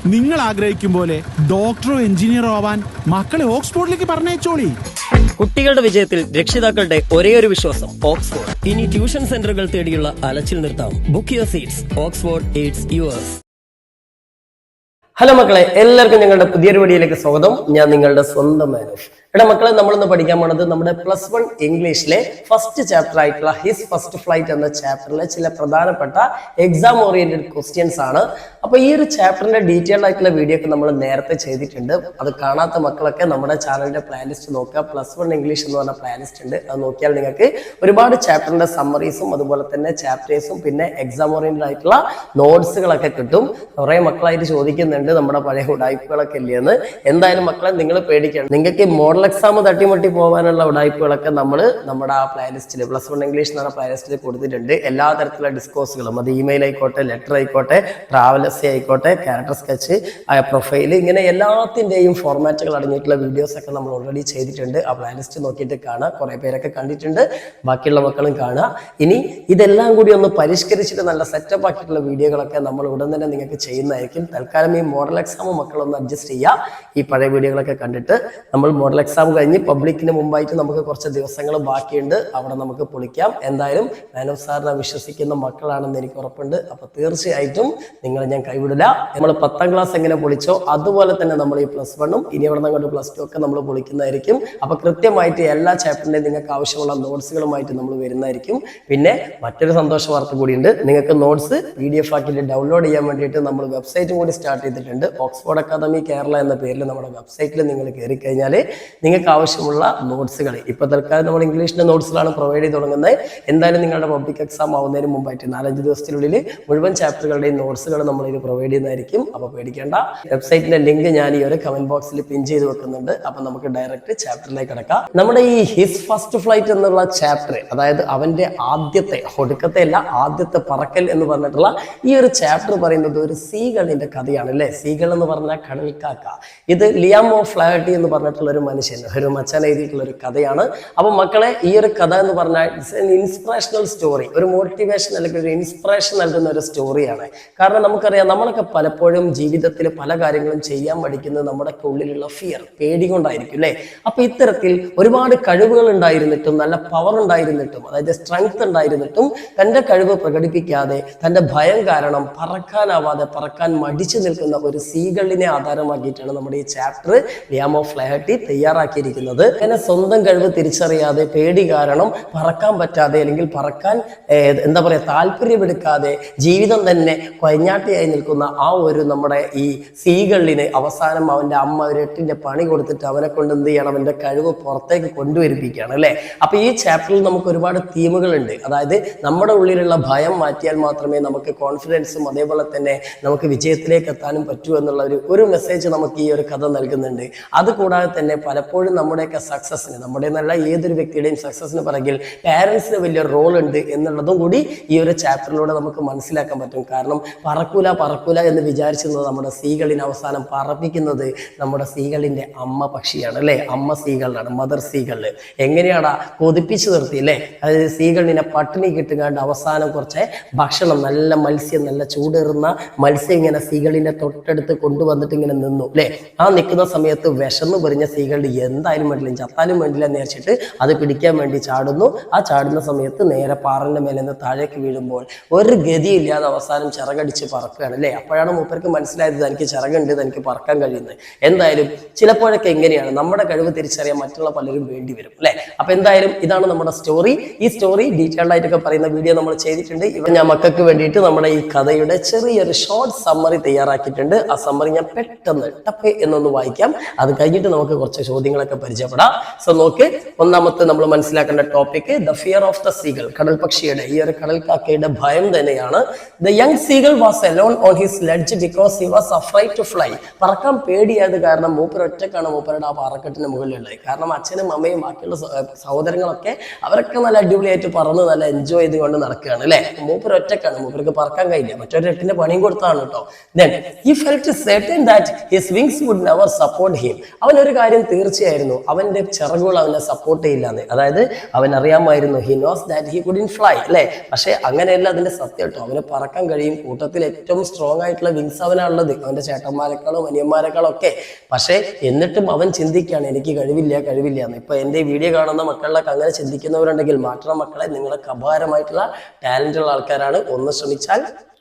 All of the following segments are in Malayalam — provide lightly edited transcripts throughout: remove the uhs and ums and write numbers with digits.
നിങ്ങൾ ആഗ്രഹിക്കും പോലെ ഡോക്ടറോ എഞ്ചിനീയറോ ആവാൻ മക്കളെ ഓക്സ്ഫോർഡിലേക്ക് പറഞ്ഞയച്ചോളി. കുട്ടികളുടെ വിജയത്തിൽ രക്ഷിതാക്കളുടെ ഒരേയൊരു വിശ്വാസം ഓക്സ്ഫോർഡ്. ഇനി ട്യൂഷൻ സെന്ററുകൾ തേടിയുള്ള അലച്ചിൽ നിർത്താം. Book your seats. Oxford Eats yours. Hello മക്കളെ, എല്ലാവർക്കും ഞങ്ങളുടെ പുതിയൊരു വീഡിയോയിലേക്ക് സ്വാഗതം. ഞാൻ നിങ്ങളുടെ സ്വന്തം മാനുഷ്. എടാ മക്കളെ, നമ്മളിന്ന് പഠിക്കാൻ പോണത് നമ്മുടെ +1 ഇംഗ്ലീഷിലെ ഫസ്റ്റ് ചാപ്റ്റർ ആയിട്ടുള്ള ഹിസ് ഫസ്റ്റ് ഫ്ലൈറ്റ് എന്ന ചാപ്റ്ററിലെ ചില പ്രധാനപ്പെട്ട എക്സാം ഓറിയന്റഡ് ക്വസ്റ്റ്യൻസ് ആണ്. അപ്പൊ ഈ ഒരു ചാപ്റ്ററിന്റെ ഡീറ്റെയിൽഡ് ആയിട്ടുള്ള വീഡിയോ ഒക്കെ നമ്മൾ നേരത്തെ ചെയ്തിട്ടുണ്ട്. അത് കാണാത്ത മക്കളൊക്കെ നമ്മുടെ ചാനലിന്റെ പ്ലേലിസ്റ്റ് നോക്കുക. +1 ഇംഗ്ലീഷ് എന്ന് പറഞ്ഞ പ്ലേലിസ്റ്റ് ഉണ്ട്. അത് നോക്കിയാൽ നിങ്ങൾക്ക് ഒരുപാട് ചാപ്റ്ററിന്റെ സമ്മറീസും അതുപോലെ തന്നെ ചാപ്റ്റേഴ്സും പിന്നെ എക്സാം ഓറിയന്റഡ് ആയിട്ടുള്ള നോട്ട്സുകളൊക്കെ കിട്ടും. കുറെ മക്കളായിട്ട് ചോദിക്കുന്നുണ്ട് നമ്മുടെ പഴയ ഉടായ്പകളൊക്കെ ഇല്ലെന്ന്. എന്തായാലും മക്കളെ, നിങ്ങൾ പേടിക്കണം. നിങ്ങൾക്ക് മോഡൽ എക്സാം തട്ടിമുട്ടി പോകാനുള്ള ഉടായ്പകളൊക്കെ നമ്മൾ നമ്മുടെ ആ പ്ലേലിസ്റ്റിൽ +1 ഇംഗ്ലീഷ് എന്ന് പറഞ്ഞ പ്ലേലിസ്റ്റിൽ കൊടുത്തിട്ടുണ്ട്. എല്ലാ തരത്തിലുള്ള ഡിസ്കോഴ്സുകളും, അത് ഇമെയിൽ ആയിക്കോട്ടെ, ലെറ്റർ ആയിക്കോട്ടെ, ട്രാവൽ എസ്സേ ആയിക്കോട്ടെ, ക്യാരക്ടർ സ്കെച്ച്, പ്രൊഫൈൽ, ഇങ്ങനെ എല്ലാത്തിൻ്റെയും ഫോർമാറ്റുകൾ അടങ്ങിയിട്ടുള്ള വീഡിയോസ് ഒക്കെ നമ്മൾ ഓൾറെഡി ചെയ്തിട്ടുണ്ട്. ആ പ്ലേലിസ്റ്റ് നോക്കിയിട്ട് കാണുക. കുറെ പേരൊക്കെ കണ്ടിട്ടുണ്ട്, ബാക്കിയുള്ള മക്കളും കാണുക. ഇനി ഇതെല്ലാം കൂടി ഒന്ന് പരിഷ്കരിച്ചിട്ട് നല്ല സെറ്റപ്പ് ആക്കിയിട്ടുള്ള വീഡിയോകളൊക്കെ നമ്മൾ ഉടൻ തന്നെ നിങ്ങൾക്ക് ചെയ്യുന്നതായിരിക്കും. തൽക്കാലം ഈ മോഡൽ എക്സാം മക്കളൊന്ന് അഡ്ജസ്റ്റ് ചെയ്യുക. ഈ പഴയ വീഡിയോകളൊക്കെ കണ്ടിട്ട് നമ്മൾ മോഡൽ എക്സാം കഴിഞ്ഞ് പബ്ലിക്കിന് മുമ്പായിട്ട് നമുക്ക് കുറച്ച് ദിവസങ്ങൾ ബാക്കിയുണ്ട്. അവിടെ നമുക്ക് പൊളിക്കാം. എന്തായാലും മാനവ് സാറിനെ വിശ്വസിക്കുന്ന മക്കളാണെന്ന് എനിക്ക് ഉറപ്പുണ്ട്. അപ്പൊ തീർച്ചയായിട്ടും നിങ്ങളെ ഞാൻ കൈവിടില്ല. നമ്മൾ 10ാം ക്ലാസ് എങ്ങനെ പൊളിച്ചോ അതുപോലെ തന്നെ നമ്മൾ ഈ +1ഉം ഇനി അവിടെ നിന്ന് അങ്ങോട്ട് +2 ഒക്കെ നമ്മൾ പൊളിക്കുന്നതായിരിക്കും. അപ്പൊ കൃത്യമായിട്ട് എല്ലാ ചാപ്റ്ററിന്റെയും നിങ്ങൾക്ക് ആവശ്യമുള്ള നോട്ട്സുകളുമായിട്ട് നമ്മൾ വരുന്നതായിരിക്കും. പിന്നെ മറ്റൊരു സന്തോഷ വാർത്ത കൂടിയുണ്ട്. നിങ്ങൾക്ക് നോട്ട്സ് PDF ആക്കിയിട്ട് ഡൗൺലോഡ് ചെയ്യാൻ വേണ്ടിയിട്ട് നമ്മൾ വെബ്സൈറ്റും കൂടി സ്റ്റാർട്ട് ചെയ്തിട്ടുണ്ട്. ഓക്സ്ഫോർഡ് അക്കാദമി കേരള എന്ന പേരിൽ നമ്മുടെ വെബ്സൈറ്റിൽ നിങ്ങൾ കയറി കഴിഞ്ഞാൽ നിങ്ങൾക്ക് ആവശ്യമുള്ള നോട്ട്സുകൾ ഇപ്പൊ തൽക്കാലം നമ്മൾ ഇംഗ്ലീഷിന്റെ നോട്ട്സിലാണ് പ്രൊവൈഡ് ചെയ്ത് തുടങ്ങുന്നത്. എന്തായാലും നിങ്ങളുടെ പബ്ലിക് എക്സാം ആവുന്നതിന് മുമ്പായിട്ട് 4-5 ദിവസത്തിനുള്ളിൽ മുഴുവൻ ചാപ്റ്ററുകളുടെയും നോട്ട്സുകൾ നമ്മൾ ഇത് പ്രൊവൈഡ് ചെയ്യുന്നതായിരിക്കും. അപ്പൊ പേടിക്കേണ്ട. വെബ്സൈറ്റിന്റെ ലിങ്ക് ഞാൻ ഈ ഒരു കമന്റ് ബോക്സിൽ പിൻ ചെയ്ത് വെക്കുന്നുണ്ട്. അപ്പൊ നമുക്ക് ഡയറക്റ്റ് ചാപ്റ്ററിലേക്ക് കിടക്കാം. നമ്മുടെ ഈ ഹിസ് ഫസ്റ്റ് ഫ്ലൈറ്റ് എന്നുള്ള ചാപ്റ്റർ, അതായത് അവന്റെ ആദ്യത്തെ ഒടുക്കത്തെ അല്ല ആദ്യത്തെ പറക്കൽ എന്ന് പറഞ്ഞിട്ടുള്ള ഈ ഒരു ചാപ്റ്റർ പറയുന്നത് ഒരു സീകളിന്റെ കഥയാണ് അല്ലെ. സീകൾ എന്ന് പറഞ്ഞാൽ കടൽക്കാക്ക. ഇത് ലിയാം ഓ ഫ്ലാഹർട്ടി എന്ന് പറഞ്ഞിട്ടുള്ള ഒരു മനുഷ്യൻ, ഒരു മച്ചാൻ എഴുതിയിട്ടുള്ള ഒരു കഥയാണ്. അപ്പൊ മക്കളെ, ഈ ഒരു കഥ എന്ന് പറഞ്ഞാൽ ഇറ്റ്സ് എൻ ഇൻസ്പിറേഷണൽ സ്റ്റോറി. ഒരു മോട്ടിവേഷൻ അല്ലെങ്കിൽ ഒരു ഇൻസ്പിറേഷൻ നൽകുന്ന ഒരു സ്റ്റോറിയാണ്. കാരണം നമുക്കറിയാം, നമ്മളൊക്കെ പലപ്പോഴും ജീവിതത്തിൽ പല കാര്യങ്ങളും ചെയ്യാൻ പഠിക്കുന്നത് നമ്മുടെ ഉള്ളിലുള്ള ഫിയർ, പേടി കൊണ്ടായിരിക്കും അല്ലെ. അപ്പൊ ഇത്തരത്തിൽ ഒരുപാട് കഴിവുകൾ ഉണ്ടായിരുന്നിട്ടും നല്ല പവർ ഉണ്ടായിരുന്നിട്ടും അതായത് സ്ട്രെങ്ത് ഉണ്ടായിരുന്നിട്ടും തന്റെ കഴിവ് പ്രകടിപ്പിക്കാതെ തന്റെ ഭയം കാരണം പറക്കാനാവാതെ പറക്കാൻ മടിച്ചു നിൽക്കുന്ന ഒരു സീകളിനെ ആധാരമാക്കിയിട്ടാണ് നമ്മുടെ ഈ ചാപ്റ്റർ ലിയാം ഓ ഫ്ലാഹർട്ടി തയ്യാറാക്കിയിരിക്കുന്നത്. അങ്ങനെ സ്വന്തം കഴിവ് തിരിച്ചറിയാതെ പേടി കാരണം പറക്കാൻ പറ്റാതെ അല്ലെങ്കിൽ പറക്കാൻ എന്താ പറയാ താല്പര്യമെടുക്കാതെ ജീവിതം തന്നെ കൊഞ്ഞാട്ടിയായി നിൽക്കുന്ന ആ ഒരു നമ്മുടെ ഈ സീകളിന് അവസാനം അവന്റെ അമ്മ ഒരു 8ന്റെ പണി കൊടുത്തിട്ട് അവനെ കൊണ്ട് എന്ത് ചെയ്യണം, അവന്റെ കഴിവ് പുറത്തേക്ക് കൊണ്ടുവരിപ്പിക്കുകയാണ് അല്ലെ. അപ്പൊ ഈ ചാപ്റ്ററിൽ നമുക്ക് ഒരുപാട് തീമുകൾ ഉണ്ട്. അതായത് നമ്മുടെ ഉള്ളിലുള്ള ഭയം മാറ്റിയാൽ മാത്രമേ നമുക്ക് കോൺഫിഡൻസും അതേപോലെ തന്നെ നമുക്ക് വിജയത്തിലേക്ക് എത്താനും പറ്റൂ എന്നുള്ള ഒരു മെസ്സേജ് നമുക്ക് ഈ ഒരു കഥ നൽകുന്നുണ്ട്. അതുകൂടാതെ തന്നെ പലപ്പോഴും നമ്മുടെയൊക്കെ സക്സസിന്, നമ്മുടെ നല്ല ഏതൊരു വ്യക്തിയുടെയും സക്സസിന് പിറകിൽ പാരൻസിന് വലിയ റോൾ ഉണ്ട് എന്നുള്ളതും കൂടി ഈ ഒരു ചാപ്റ്ററിലൂടെ നമുക്ക് മനസ്സിലാക്കാൻ പറ്റും. കാരണം പറക്കൂല എന്ന് വിചാരിച്ചിരുന്നത് നമ്മുടെ സീകളിനെ അവസാനം പറപ്പിക്കുന്നത് നമ്മുടെ സീകളിന്റെ അമ്മ പക്ഷിയാണ് അല്ലെ. അമ്മ സീകളിലാണ്, മദർ സീകളിൽ എങ്ങനെയാണ് കൊതിപ്പിച്ചു നിർത്തി അല്ലെ. അതായത് സീകളിനെ പട്ടിണി കിട്ടുകാണ്ട് അവസാനം കുറച്ച് ഭക്ഷണം, നല്ല മത്സ്യം, നല്ല ചൂടേറുന്ന മത്സ്യം ഇങ്ങനെ സീകളിന്റെ തൊട്ടടുത്ത് കൊണ്ടുവന്നിട്ട് ഇങ്ങനെ നിന്നു അല്ലെ. ആ നിൽക്കുന്ന സമയത്ത് വിശന്ന് പറഞ്ഞ സീകളിൽ എന്തായാലും വേണ്ടില്ല, ചത്താലും വേണ്ടില്ല എന്ന് വിചാരിച്ചിട്ട് അത് പിടിക്കാൻ വേണ്ടി ചാടുന്നു. ആ ചാടുന്ന സമയത്ത് നേരെ പാറന്റെ മേലെ നിന്ന് താഴേക്ക് വീഴുമ്പോൾ ഒരു ഗതിയില്ലാതെ അവസാനം ചിറകടിച്ച് പറക്കുകയാണ് അല്ലെ. അപ്പോഴാണ് മൂപ്പർക്ക് മനസ്സിലായത് തനിക്ക് ചിറകുണ്ട്, തനിക്ക് പറക്കാൻ കഴിയുന്നത്. എന്തായാലും ചിലപ്പോഴൊക്കെ എങ്ങനെയാണ് നമ്മുടെ കഴിവ് തിരിച്ചറിയാൻ മറ്റുള്ള പലരും വേണ്ടി വരും അല്ലെ. അപ്പൊ എന്തായാലും ഇതാണ് നമ്മുടെ സ്റ്റോറി. ഈ സ്റ്റോറി ഡീറ്റെയിൽഡ് ആയിട്ടൊക്കെ പറയുന്ന വീഡിയോ നമ്മൾ ചെയ്തിട്ടുണ്ട്. ഇവിടെ ഞാൻ മക്കൾക്ക് വേണ്ടിയിട്ട് നമ്മുടെ ഈ കഥയുടെ ചെറിയൊരു ഷോർട്ട് സമ്മറി തയ്യാറാക്കിയിട്ടുണ്ട്. ആ സമ്മറി ഞാൻ പെട്ടെന്ന് ടപ്പ് എന്നൊന്ന് വായിക്കാം. അത് കഴിഞ്ഞിട്ട് നമുക്ക് കുറച്ച് ചോദ്യങ്ങളൊക്കെ പരിചയപ്പെടാം. സോ നോക്ക്, ഒന്നാമത്തെ നമ്മൾ മനസ്സിലാക്കേണ്ട topic the fear of the seagull, കടൽ പക്ഷിയുടെ ഈ ഒരു കടൽക്കാക്കയുടെ ഭയം തന്നെയാണ്. The young seagull was alone on his ledge because he was afraid to fly. പറക്കാൻ പേടിയായത് കാരണം മൂപ്പർ ഒറ്റക്കാണ് മൂപ്പരുടെ ആ പാറക്കെട്ടിന് മുകളിലുള്ളത്. കാരണം അച്ഛനും അമ്മയും ബാക്കിയുള്ള സഹോദരങ്ങളൊക്കെ അവരൊക്കെ നല്ല അടിപൊളിയായിട്ട് പറന്ന് നല്ല എൻജോയ് ചെയ്തുകൊണ്ട് നടക്കുകയാണ് അല്ലെ. മൂപ്പർ ഒറ്റക്കാണ്, മൂപ്പർക്ക് പറക്കാൻ കഴിയില്ല, മറ്റൊരു 8ന്റെ പണിയും കൊടുത്താണ് കേട്ടോ. Then he felt certain that his wings would never support him. അവനൊരു കാര്യം തീർച്ചയായിരുന്നു അവന്റെ ചിറകുകൾ അവനെ സപ്പോർട്ട് ചെയ്യില്ലാന്ന്. അതായത് അവൻ അറിയാമായിരുന്നു, he knows that he couldn't fly അല്ലെ. പക്ഷെ അങ്ങനെയല്ല അതിന്റെ സത്യം കേട്ടോ. അവന് പറക്കാൻ കഴിയും. കൂട്ടത്തിൽ ഏറ്റവും സ്ട്രോങ് ആയിട്ടുള്ള വിങ്സ് അവനാണുള്ളത്, അവന്റെ ചേട്ടന്മാരെക്കാളും അനിയന്മാരെക്കാളും ഒക്കെ. പക്ഷെ എന്നിട്ടും അവൻ ചിന്തിക്കുകയാണ്, എനിക്ക് കഴിവില്ല എന്ന്. ഇപ്പൊ എന്റെ വീഡിയോ കാണുന്ന മക്കളിലൊക്കെ അങ്ങനെ ചിന്തിക്കുന്നവരുണ്ടെങ്കിൽ മാറ്റണം മക്കളെ, നിങ്ങളൊക്കെ അപാരമായിട്ടുള്ള ടാലന്റുള്ള ആൾക്കാരാണ്. ഒന്ന് ശ്രമിച്ചാൽ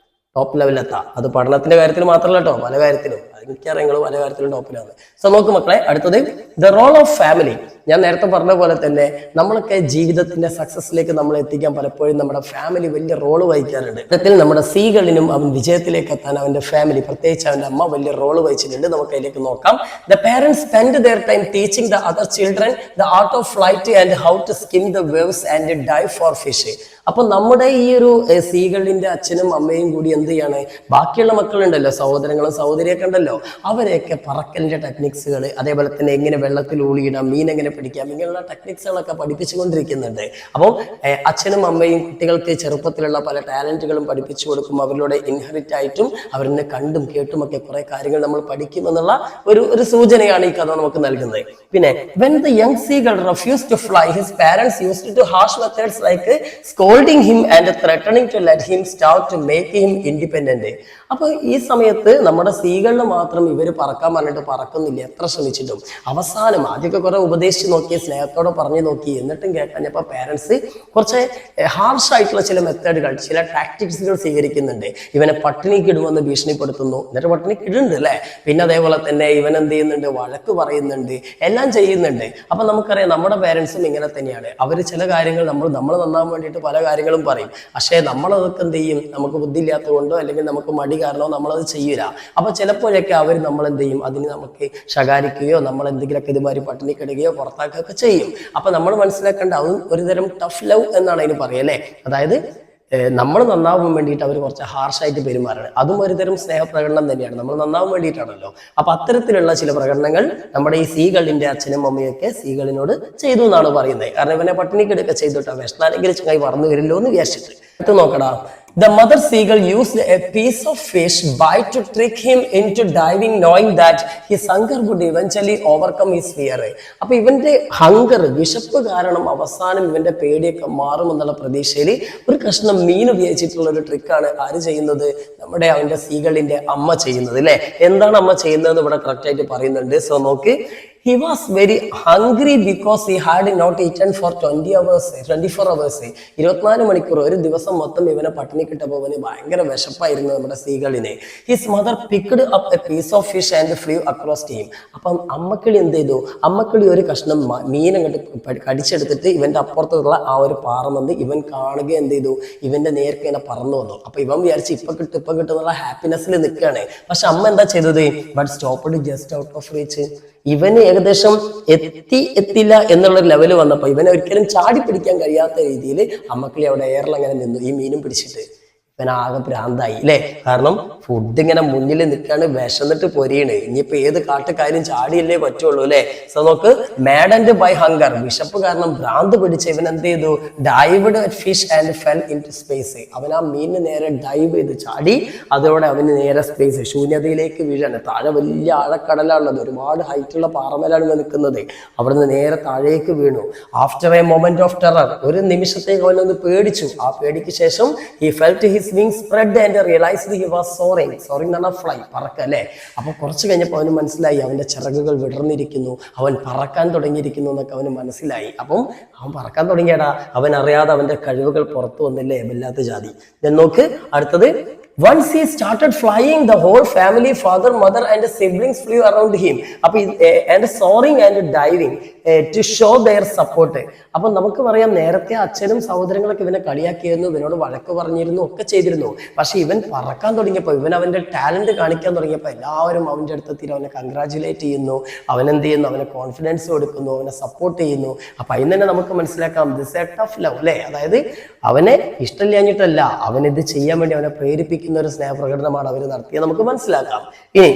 ടോപ്പ് ലെവലെത്താം. അത് പഠനത്തിന്റെ കാര്യത്തിൽ മാത്രമല്ല കേട്ടോ, പല കാര്യത്തിലും. എനിക്കറിയാം നിങ്ങൾ പല കാര്യത്തിലും ടോപ്പിലാണ്. സോ നോക്ക് മക്കളെ, അടുത്തത് ദ റോൾ ഓഫ് ഫാമിലി. ഞാൻ നേരത്തെ പറഞ്ഞ പോലെ തന്നെ നമ്മളൊക്കെ ജീവിതത്തിന്റെ സക്സസിലേക്ക് നമ്മൾ എത്തിക്കാൻ പലപ്പോഴും നമ്മുടെ ഫാമിലി വലിയ റോള് വഹിക്കാറുണ്ട്. ഇത്തരത്തിൽ നമ്മുടെ സീകളിനും അവൻ വിജയത്തിലേക്ക് എത്താൻ അവന്റെ ഫാമിലി, പ്രത്യേകിച്ച് അവന്റെ അമ്മ വലിയ റോള് വഹിച്ചിട്ടുണ്ട്. നമുക്ക് അതിലേക്ക് നോക്കാം. The parents spend their time teaching the other children the art of flight and how to skim the waves and dive for fish. അപ്പൊ നമ്മുടെ ഈ ഒരു സീകളിന്റെ അച്ഛനും അമ്മയും കൂടി എന്ത് ചെയ്യാണ്, ബാക്കിയുള്ള മക്കളുണ്ടല്ലോ, സഹോദരങ്ങളും സഹോദരിയൊക്കെ ഉണ്ടല്ലോ, അവരെയൊക്കെ പറക്കലിന്റെ ടെക്നിക്സുകൾ, അതേപോലെ തന്നെ എങ്ങനെ വെള്ളത്തിൽ ഊളിയിടാം, മീൻ എങ്ങനെ പിടിക്കാം, ഇങ്ങനെയുള്ള ടെക്നിക്സുകളൊക്കെ പഠിപ്പിച്ചുകൊണ്ടിരിക്കുന്നുണ്ട്. അപ്പോൾ അച്ഛനും അമ്മയും കുട്ടികൾക്ക് ചെറുപ്പത്തിലുള്ള പല ടാലന്റുകളും പഠിപ്പിച്ചു കൊടുക്കും. അവരിലൂടെ ഇൻഹെറിറ്റ് ആയിട്ടും അവരിനെ കണ്ടും കേട്ടും ഒക്കെ കുറെ കാര്യങ്ങൾ നമ്മൾ പഠിക്കുമെന്നുള്ള ഒരു സൂചനയാണ് ഈ കഥ നമുക്ക് നൽകുന്നത്. പിന്നെ when the young seagull refused to fly, his parents used to harsh methods like scolding him and threatening to let him starve to make him independent. അപ്പൊ ഈ സമയത്ത് നമ്മുടെ സീകളിന് മാത്രം ഇവര് പറക്കാൻ പറഞ്ഞിട്ട് പറക്കുന്നില്ല, എത്ര ശ്രമിച്ചിട്ടും. അവസാനം ആദ്യമൊക്കെ കുറെ ഉപദേശിച്ച് നോക്കി, സ്നേഹത്തോടെ പറഞ്ഞു നോക്കി, എന്നിട്ടും കേട്ടപ്പോൾ പാരന്റ്സ് കുറച്ച് ഹാർഷ് ആയിട്ടുള്ള ചില മെത്തേഡുകൾ, ചില ടാക്ടിക്സുകൾ സ്വീകരിക്കുന്നുണ്ട്. ഇവനെ പട്ടിണിക്ക് ഇടുമെന്ന് ഭീഷണിപ്പെടുത്തുന്നു, എന്നിട്ട് പട്ടിണിക്ക് ഇടുന്നുണ്ട് അല്ലെ. പിന്നെ അതേപോലെ തന്നെ ഇവൻ എന്ത് ചെയ്യുന്നുണ്ട്, വഴക്ക് പറയുന്നുണ്ട്, എല്ലാം ചെയ്യുന്നുണ്ട്. അപ്പൊ നമുക്കറിയാം നമ്മുടെ പാരന്റ്സും ഇങ്ങനെ തന്നെയാണ്. അവര് ചില കാര്യങ്ങൾ നമ്മൾ നന്നാവാൻ വേണ്ടിയിട്ട് പല കാര്യങ്ങളും പറയും. പക്ഷേ നമ്മളതൊക്കെ എന്ത് ചെയ്യും, നമുക്ക് ബുദ്ധി ഇല്ലാത്തത് കൊണ്ടോ അല്ലെങ്കിൽ നമുക്ക് മടി കാരണോ നമ്മളത് ചെയ്യൂല. അപ്പൊ ചിലപ്പോഴൊക്കെ അവർ നമ്മൾ എന്ത് ചെയ്യും, അതിന് നമുക്ക് ശകാരിക്കുകയോ നമ്മൾ എന്തെങ്കിലുമൊക്കെ ഇതുമാതിരി പട്ടിണിക്കിടുകയോ പുറത്താക്കുകയൊക്കെ ചെയ്യും. അപ്പൊ നമ്മൾ മനസ്സിലാക്കേണ്ട അതും ഒരുതരം ടഫ് ലവ് എന്നാണ് അതിന് പറയല്ലേ. അതായത് നമ്മൾ നന്നാവാൻ വേണ്ടിയിട്ട് അവർ കുറച്ച് ഹാർഷായിട്ട് പെരുമാറാണ്. അതും ഒരുതരം സ്നേഹപ്രകടനം തന്നെയാണ്, നമ്മൾ നന്നാവാൻ വേണ്ടിയിട്ടാണല്ലോ. അപ്പൊ അത്തരത്തിലുള്ള ചില പ്രകടനങ്ങൾ നമ്മുടെ ഈ സീകളിന്റെ അച്ഛനും അമ്മയൊക്കെ സീകളിനോട് ചെയ്തു എന്നാണ് പറയുന്നത്. കാരണം ഇവനെ പട്ടിണിക്കെടുക്കെ ചെയ്തിട്ടാ, വിഷനാനെങ്കിലും ചങ്ങായി പറന്നു വരില്ലോ എന്ന് വിചാരിച്ചിട്ട്. അടുത്ത് നോക്കടാ. The mother seagull used a piece of fish bite to trick him into diving, knowing that his hunger would eventually overcome his fear. അപ്പൊ ഇവന്റെ ഹങ്കർ, വിശപ്പ് കാരണം അവസാനം ഇവന്റെ പേടിയൊക്കെ മാറുമെന്നുള്ള പ്രതീക്ഷയിൽ ഒരു കഷ്ണം മീൻ ഉപയോഗിച്ചിട്ടുള്ള ഒരു ട്രിക്കാണ് ആര് ചെയ്യുന്നത്, നമ്മുടെ അവന്റെ സീകളിന്റെ അമ്മ ചെയ്യുന്നത് അല്ലെ. എന്താണ് അമ്മ ചെയ്യുന്നത് ഇവിടെ കറക്റ്റ് ആയിട്ട് പറയുന്നുണ്ട്. സോ നോക്ക്. He was very hungry because he had not eaten for 24 hours. 24 മണിക്കൂർ, ഒരു ദിവസം മൊത്തം ഇവനെ പട്ടിണിക്കിട്ടപ്പോൾ അവന് ഭയങ്കര വിശപ്പായിരുന്നു നമ്മുടെ സീകളിനെ. His mother picked up a piece of fish and flew across to him. അപ്പം അമ്മക്കിളി എന്ത് ചെയ്തു, അമ്മക്കിളി ഒരു കഷ്ണം മീൻ അങ്ങോട്ട് കടിച്ചെടുത്തിട്ട് ഇവന്റെ അപ്പുറത്തുള്ള ആ ഒരു പാറമെന്ന് ഇവൻ കാണുക എന്ത് ചെയ്തു, ഇവന്റെ നേർക്ക് ഇങ്ങനെ പറന്നു വന്നു. അപ്പൊ ഇവൻ വിചാരിച്ച് ഇപ്പൊ കിട്ടുന്നുള്ള ഹാപ്പിനെസ്സിൽ നിൽക്കുകയാണ്. പക്ഷെ അമ്മ എന്താ ചെയ്തത്, but stopped just out of reach. ഇവന് ഏകദേശം എത്തില്ല എന്നുള്ള ലെവല് വന്നപ്പോ ഇവനെ ഒരിക്കലും ചാടി പിടിക്കാൻ കഴിയാത്ത രീതിയിൽ അമ്മക്കിളി അവിടെ എയറിൽ അങ്ങനെ നിന്നു, ഈ മീനും പിടിച്ചിട്ട്. ഇവൻ ആകെ ഭ്രാന്തായി അല്ലെ. കാരണം ഫുഡ് ഇങ്ങനെ മുന്നിൽ നിൽക്കാണ്, വിശന്നിട്ട് പൊരിയാണ്. ഇനിയിപ്പോ ഏത് കാട്ടുകാരും ചാടിയല്ലേ പറ്റുള്ളൂ അല്ലെ. സോ നോക്ക്. മാഡൻഡ് ബൈ ഹങ്കർ, വിശപ്പ് കാരണം ഭ്രാന്ത് പിടിച്ച ഇവൻ എന്ത് ചെയ്തു, dived fish and fell into space. അവൻ ആ മീനിന് നേരെ ഡൈവ് ചെയ്ത് ചാടി, അതോടെ അവന് നേരെ സ്പേസ്, ശൂന്യതയിലേക്ക് വീഴാണ്. താഴെ വലിയ ആഴക്കടലാണുള്ളത്, ഒരുപാട് ഹൈറ്റുള്ള പാറമേലാണ് ഇവൻ നിൽക്കുന്നത്. അവിടുന്ന് നേരെ താഴേക്ക് വീണു. After A moment of terror, ഒരു നിമിഷത്തേക്ക് അവനൊന്ന് പേടിച്ചു. ആ പേടിക്ക് ശേഷം he felt his wings spread and realized he was soaring എന്ന് പറഞ്ഞാൽ ഫ്ലൈ, പറക്ക അല്ലെ. അപ്പൊ കുറച്ച് കഴിഞ്ഞപ്പോൾ അവന് മനസ്സിലായി അവന്റെ ചിറകുകൾ വിടർന്നിരിക്കുന്നു, അവൻ പറക്കാൻ തുടങ്ങിയിരിക്കുന്നു എന്നൊക്കെ അവന് മനസ്സിലായി. അപ്പം അവൻ പറക്കാൻ തുടങ്ങിയടാ, അവൻ അറിയാതെ അവന്റെ കഴിവുകൾ പുറത്തു വന്നില്ലേ, വല്ലാത്ത ജാതി. നോക്ക് അടുത്തത്. Once he started flying, the whole family, father, mother and siblings flew around him. And soaring and diving to show their support. അപ്പൊ നമുക്ക് പറയാം, നേരത്തെ അച്ഛനും സഹോദരങ്ങളൊക്കെ ഇവനെ കളിയാക്കിയിരുന്നു, ഇവനോട് വഴക്ക് പറഞ്ഞിരുന്നു, ഒക്കെ ചെയ്തിരുന്നു. പക്ഷെ ഇവൻ പറക്കാൻ തുടങ്ങിയപ്പോൾ, ഇവൻ അവന്റെ ടാലന്റ് കാണിക്കാൻ തുടങ്ങിയപ്പോൾ എല്ലാവരും അവന്റെ അടുത്തെത്തി അവനെ കൺഗ്രാജുലേറ്റ് ചെയ്യുന്നു, അവനെന്ത് ചെയ്യുന്നു, അവനെ കോൺഫിഡൻസ് കൊടുക്കുന്നു, അവനെ സപ്പോർട്ട് ചെയ്യുന്നു. അപ്പൊ അതിന് തന്നെ നമുക്ക് മനസ്സിലാക്കാം, ദിസ് എ ടഫ് ലവ് അല്ലെ. അതായത് അവനെ ഇഷ്ടമില്ലാഞ്ഞിട്ടല്ല, അവനിത് ചെയ്യാൻ വേണ്ടി അവനെ പ്രേരിപ്പിക്കുന്ന ഒരു സ്നേഹപ്രകടനമാണ് അവർ നടത്തിയത് നമുക്ക് മനസ്സിലാക്കാം. ഇനി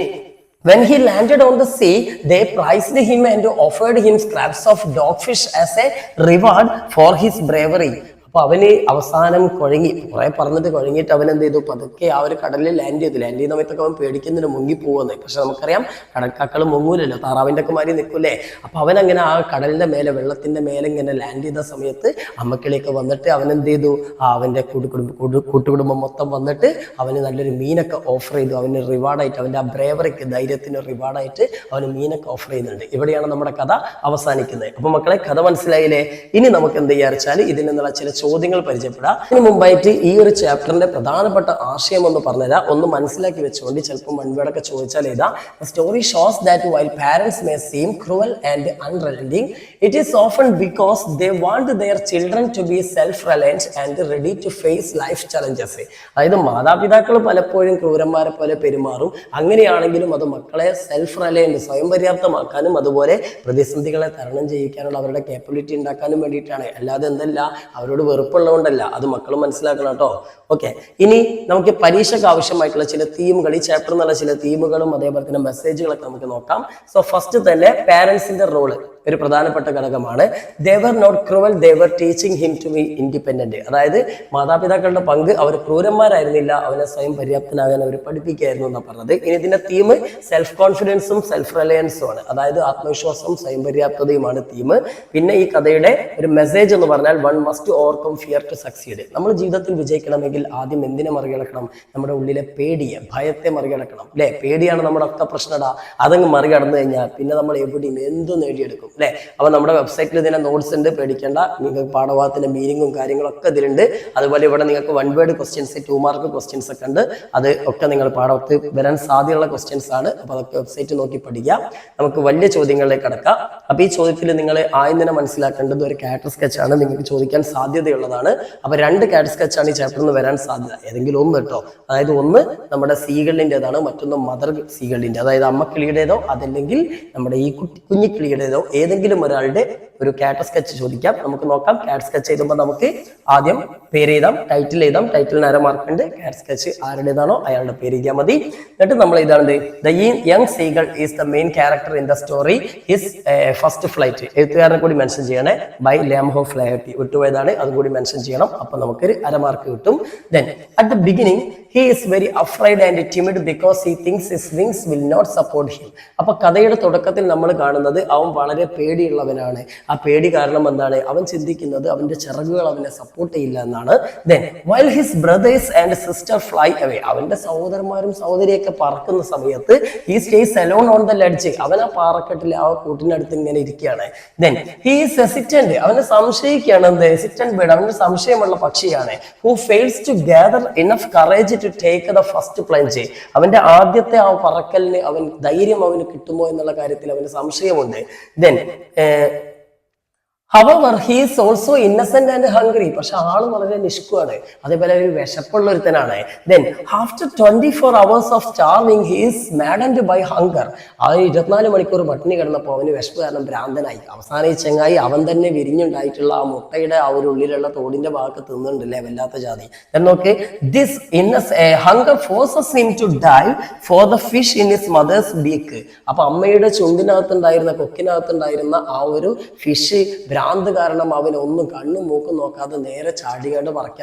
when he landed on the sea, they prized him and offered him scraps of dogfish as a reward for his bravery. അപ്പൊ അവന് അവസാനം കുഴങ്ങി, കുറെ പറഞ്ഞിട്ട് കുഴങ്ങിയിട്ട് അവൻ എന്ത് ചെയ്തു, പതുക്കെ ആ ഒരു കടലിൽ ലാൻഡ് ചെയ്യുന്ന സമയത്തൊക്കെ അവൻ പേടിക്കുന്നതിന് മുങ്ങി പോകുന്നത്. പക്ഷെ നമുക്കറിയാം കടൽക്കാക്കൾ മുങ്ങൂലല്ലോ, താറാവിന്റെ ഒക്കെ മാറി നിൽക്കൂലേ. അപ്പൊ അവൻ അങ്ങനെ ആ കടലിന്റെ മേലെ, വെള്ളത്തിന്റെ മേലെ ഇങ്ങനെ ലാൻഡ് ചെയ്ത സമയത്ത് അമ്മക്കിളിയൊക്കെ വന്നിട്ട് അവൻ എന്ത് ചെയ്തു, അവന്റെ കൂട്ടുകുടുംബം മൊത്തം വന്നിട്ട് അവന് നല്ലൊരു മീനൊക്കെ ഓഫർ ചെയ്തു. അവന് റിവാർഡായിട്ട്, അവന്റെ ആ ബ്രേവറിക്ക്, ധൈര്യത്തിന് റിവാർഡായിട്ട് അവന് മീനൊക്കെ ഓഫർ ചെയ്യുന്നുണ്ട്. ഇവിടെയാണ് നമ്മുടെ കഥ അവസാനിക്കുന്നത്. അപ്പൊ മക്കളെ, കഥ മനസ്സിലായില്ലേ? ഇനി നമുക്ക് എന്ത് ചെയ്യാച്ചാൽ ഇതിൽ നിന്നുള്ള ചില ചോദ്യങ്ങൾ പരിചയപ്പെടാം. അതിന് മുമ്പായിട്ട് ഈ ഒരു ചാപ്റ്ററിന്റെ പ്രധാനപ്പെട്ട ആശയം ഒന്ന് പറഞ്ഞുതരാം, ഒന്ന് മനസ്സിലാക്കി വെച്ചുകൊണ്ട് ചിലപ്പോൾ മൺവേടൊക്കെ ചോദിച്ചാൽ ഇതാ: story shows that while parents may seem cruel and unrelenting, it is often because they want their children to be self reliant and ready to face life challenges. അതായത് മാതാപിതാക്കൾ പലപ്പോഴും ക്രൂരന്മാരെ പോലെ പെരുമാറും. അങ്ങനെയാണെങ്കിലും അത് മക്കളെ സെൽഫ് റിലയന്റ്, സ്വയം പര്യാപ്തമാക്കാനും അതുപോലെ പ്രതിസന്ധികളെ തരണം ചെയ്യിക്കാനുള്ള അവരുടെ കേപ്പബിലിറ്റി ഉണ്ടാക്കാനും വേണ്ടിയിട്ടാണ്. അല്ലാതെ എന്തല്ല, അവരോട് വെറുപ്പുള്ളതുകൊണ്ടല്ല. അത് മക്കളും മനസ്സിലാക്കണം കേട്ടോ. ഓക്കെ, ഇനി നമുക്ക് പരീക്ഷയ്ക്ക് ആവശ്യമായിട്ടുള്ള ചില തീമുകൾ, ഈ ചാപ്റ്റർ എന്നുള്ള ചില തീമുകളും അതേപോലെ തന്നെ മെസ്സേജുകളൊക്കെ നമുക്ക് നോക്കാം. സോ ഫസ്റ്റ് തന്നെ പാരന്റ്സിന്റെ റോള് ഒരു പ്രധാനപ്പെട്ട ഘടകമാണ്. They were not cruel, they were teaching him to be independent. അതായത് മാതാപിതാക്കളുടെ പങ്ക്, അവർ ക്രൂരന്മാരായിരുന്നില്ല, അവനെ സ്വയം പര്യാപ്തനാകാൻ അവർ പഠിപ്പിക്കുകയായിരുന്നു എന്നാണ് പറഞ്ഞത്. ഇനി ഇതിന്റെ തീം സെൽഫ് കോൺഫിഡൻസും സെൽഫ് റിലയൻസും ആണ്. അതായത് ആത്മവിശ്വാസവും സ്വയം പര്യാപ്തതയുമാണ് തീം. പിന്നെ ഈ കഥയുടെ ഒരു മെസ്സേജ് എന്ന് പറഞ്ഞാൽ one must overcome fear to succeed. നമ്മൾ ജീവിതത്തിൽ വിജയിക്കണമെങ്കിൽ ആദ്യം എന്തിനെ മറികടക്കണം? നമ്മുടെ ഉള്ളിലെ പേടിയെ, ഭയത്തെ മറികടക്കണം അല്ലെ. പേടിയാണ് നമ്മുടെ ഒക്കെ പ്രശ്നത. അതങ്ങ് മറികടന്നു കഴിഞ്ഞാൽ പിന്നെ നമ്മൾ എവിടെയും എന്തും നേടിയെടുക്കും അല്ലെ. അപ്പൊ നമ്മുടെ വെബ്സൈറ്റിൽ ഇതിന്റെ നോട്ട്സ് ഉണ്ട്, പേടിക്കേണ്ട. നിങ്ങൾക്ക് പാഠഭാഗത്തിന്റെ മീനിങ്ങും കാര്യങ്ങളൊക്കെ ഇതിലുണ്ട്. അതുപോലെ ഇവിടെ നിങ്ങൾക്ക് one word questions, 2 mark questions ഒക്കെ ഉണ്ട്. അത് ഒക്കെ നിങ്ങൾ പാഠത്ത് വരാൻ സാധ്യതയുള്ള ക്വസ്റ്റ്യൻസ് ആണ്. അപ്പൊ അതൊക്കെ വെബ്സൈറ്റ് നോക്കി പഠിക്കാം. നമുക്ക് വലിയ ചോദ്യങ്ങളിലേക്ക് കടക്കാം. അപ്പൊ ഈ ചോദ്യത്തിൽ നിങ്ങൾ ആദ്യം തന്നെ മനസ്സിലാക്കേണ്ടത് ഒരു ക്യാരക്ടർ സ്കെച്ച് ആണ്, നിങ്ങൾക്ക് ചോദിക്കാൻ സാധ്യതയുള്ളതാണ്. അപ്പൊ 2 ക്യാരക്ടർ സ്കെച്ച് ആണ് ഈ ചാപ്റ്ററിൽ നിന്ന് വരാൻ സാധ്യത, ഏതെങ്കിലും ഒന്ന് കേട്ടോ. അതായത് ഒന്ന് നമ്മുടെ സീകളിൻ്റെതാണ്, മറ്റൊന്ന് മദർ സീകളിൻ്റെ, അതായത് അമ്മക്കിളിയുടേതോ അതല്ലെങ്കിൽ നമ്മുടെ ഈ കുഞ്ഞിക്കിളിയുടേതോ ഏതെങ്കിലും ഒരാളുടെ ഒരു ക്യാരക്ടർ സ്കെച്ച് ചോദിക്കാം. നമുക്ക് നോക്കാം. ക്യാരക്ടർ സ്കെച്ച് എഴുതുമ്പോൾ നമുക്ക് ആദ്യം പേര് എഴുതാം, ടൈറ്റിൽ എഴുതാം. ടൈറ്റിലിന് 1/2 മാർക്കുണ്ട്. ക്യാരക്ടർ സ്കെച്ച് ആരുടേതാണോ അയാളുടെ പേര് എഴുതിയാൽ മതി. എന്നിട്ട് നമ്മൾ ഇതാണ് the young seagull is the main character in the story his first flight. എഴുത്തുകാരനെ കൂടി മെൻഷൻ ചെയ്യണേ. ബൈ ലാംഹോ ഫ്ലാഹർട്ടി. വിട്ടുപോയതാണ്, അതും കൂടി മെൻഷൻ ചെയ്യണം. അപ്പൊ നമുക്കൊരു 1/2 മാർക്ക് കിട്ടും. Then at the beginning he is very afraid and timid because he thinks his wings will not support him. അപ്പൊ കഥയുടെ തുടക്കത്തിൽ നമ്മൾ കാണുന്നത് അവൻ വളരെ പേടിയുള്ളവനാണ്. ആ പേടി കാരണം എന്താണ്? അവൻ ചിന്തിക്കുന്നത് അവന്റെ ചിറകുകൾ അവനെ സപ്പോർട്ട് ചെയ്യില്ല എന്നാണ്. Then while his brothers and sister fly away, അവന്റെ സഹോദരന്മാരും സഹോദരിയൊക്കെ പറക്കുന്ന സമയത്ത് he stays alone on the ledge. അവൻ ആ പാറക്കെട്ടിൽ ആ കൂട്ടിനടുത്ത് ഇങ്ങനെ ഇരിക്കുകയാണ്. Then he is hesitant. അവനെ സംശയിക്കുകയാണ്. എന്ത്? hesitant bird, അവന്റെ സംശയമുള്ള പക്ഷിയാണ്. who fails to gather enough courage to take the first plunge. അവന്റെ ആദ്യത്തെ ആ പറക്കലിന് അവൻ ധൈര്യം അവന് കിട്ടുമോ എന്നുള്ള കാര്യത്തിൽ അവന് സംശയമുണ്ട്. Then however he is also innocent and hungry. പക്ഷെ ആള് വളരെ നിഷ്കുവാണ്, അതേപോലെ ഒരു വിശപ്പുള്ള ഒരുത്തനാണ്. Then after 24 hours of starving he is maddened by hunger. ആ 24 മണിക്കൂർ പട്ടിണി കിടന്നപ്പോൾ അവന് വിശപ്പ് കാരണം ഭ്രാന്തനായി. അവസാനം ഈ ചെങ്ങായി അവൻ തന്നെ വിരിഞ്ഞുണ്ടായിട്ടുള്ള ആ മുട്ടയുടെ ആ ഒരു ഉള്ളിലുള്ള തോടിന്റെ ഭാഗത്ത് തിന്നുണ്ടല്ലേ, വല്ലാത്ത ജാതി. നോക്ക്, this hunger forces him to dive for the fish in his mother's beak. അപ്പൊ അമ്മയുടെ ചുണ്ടിനകത്തുണ്ടായിരുന്ന, കൊക്കിനകത്തുണ്ടായിരുന്ന ആ ഒരു ഫിഷ് ഭ്രാന്ത് കാരണം അവൻ ഒന്നും കണ്ണും മൂക്കും നോക്കാതെ നേരെ ചാടിയാണ്ട്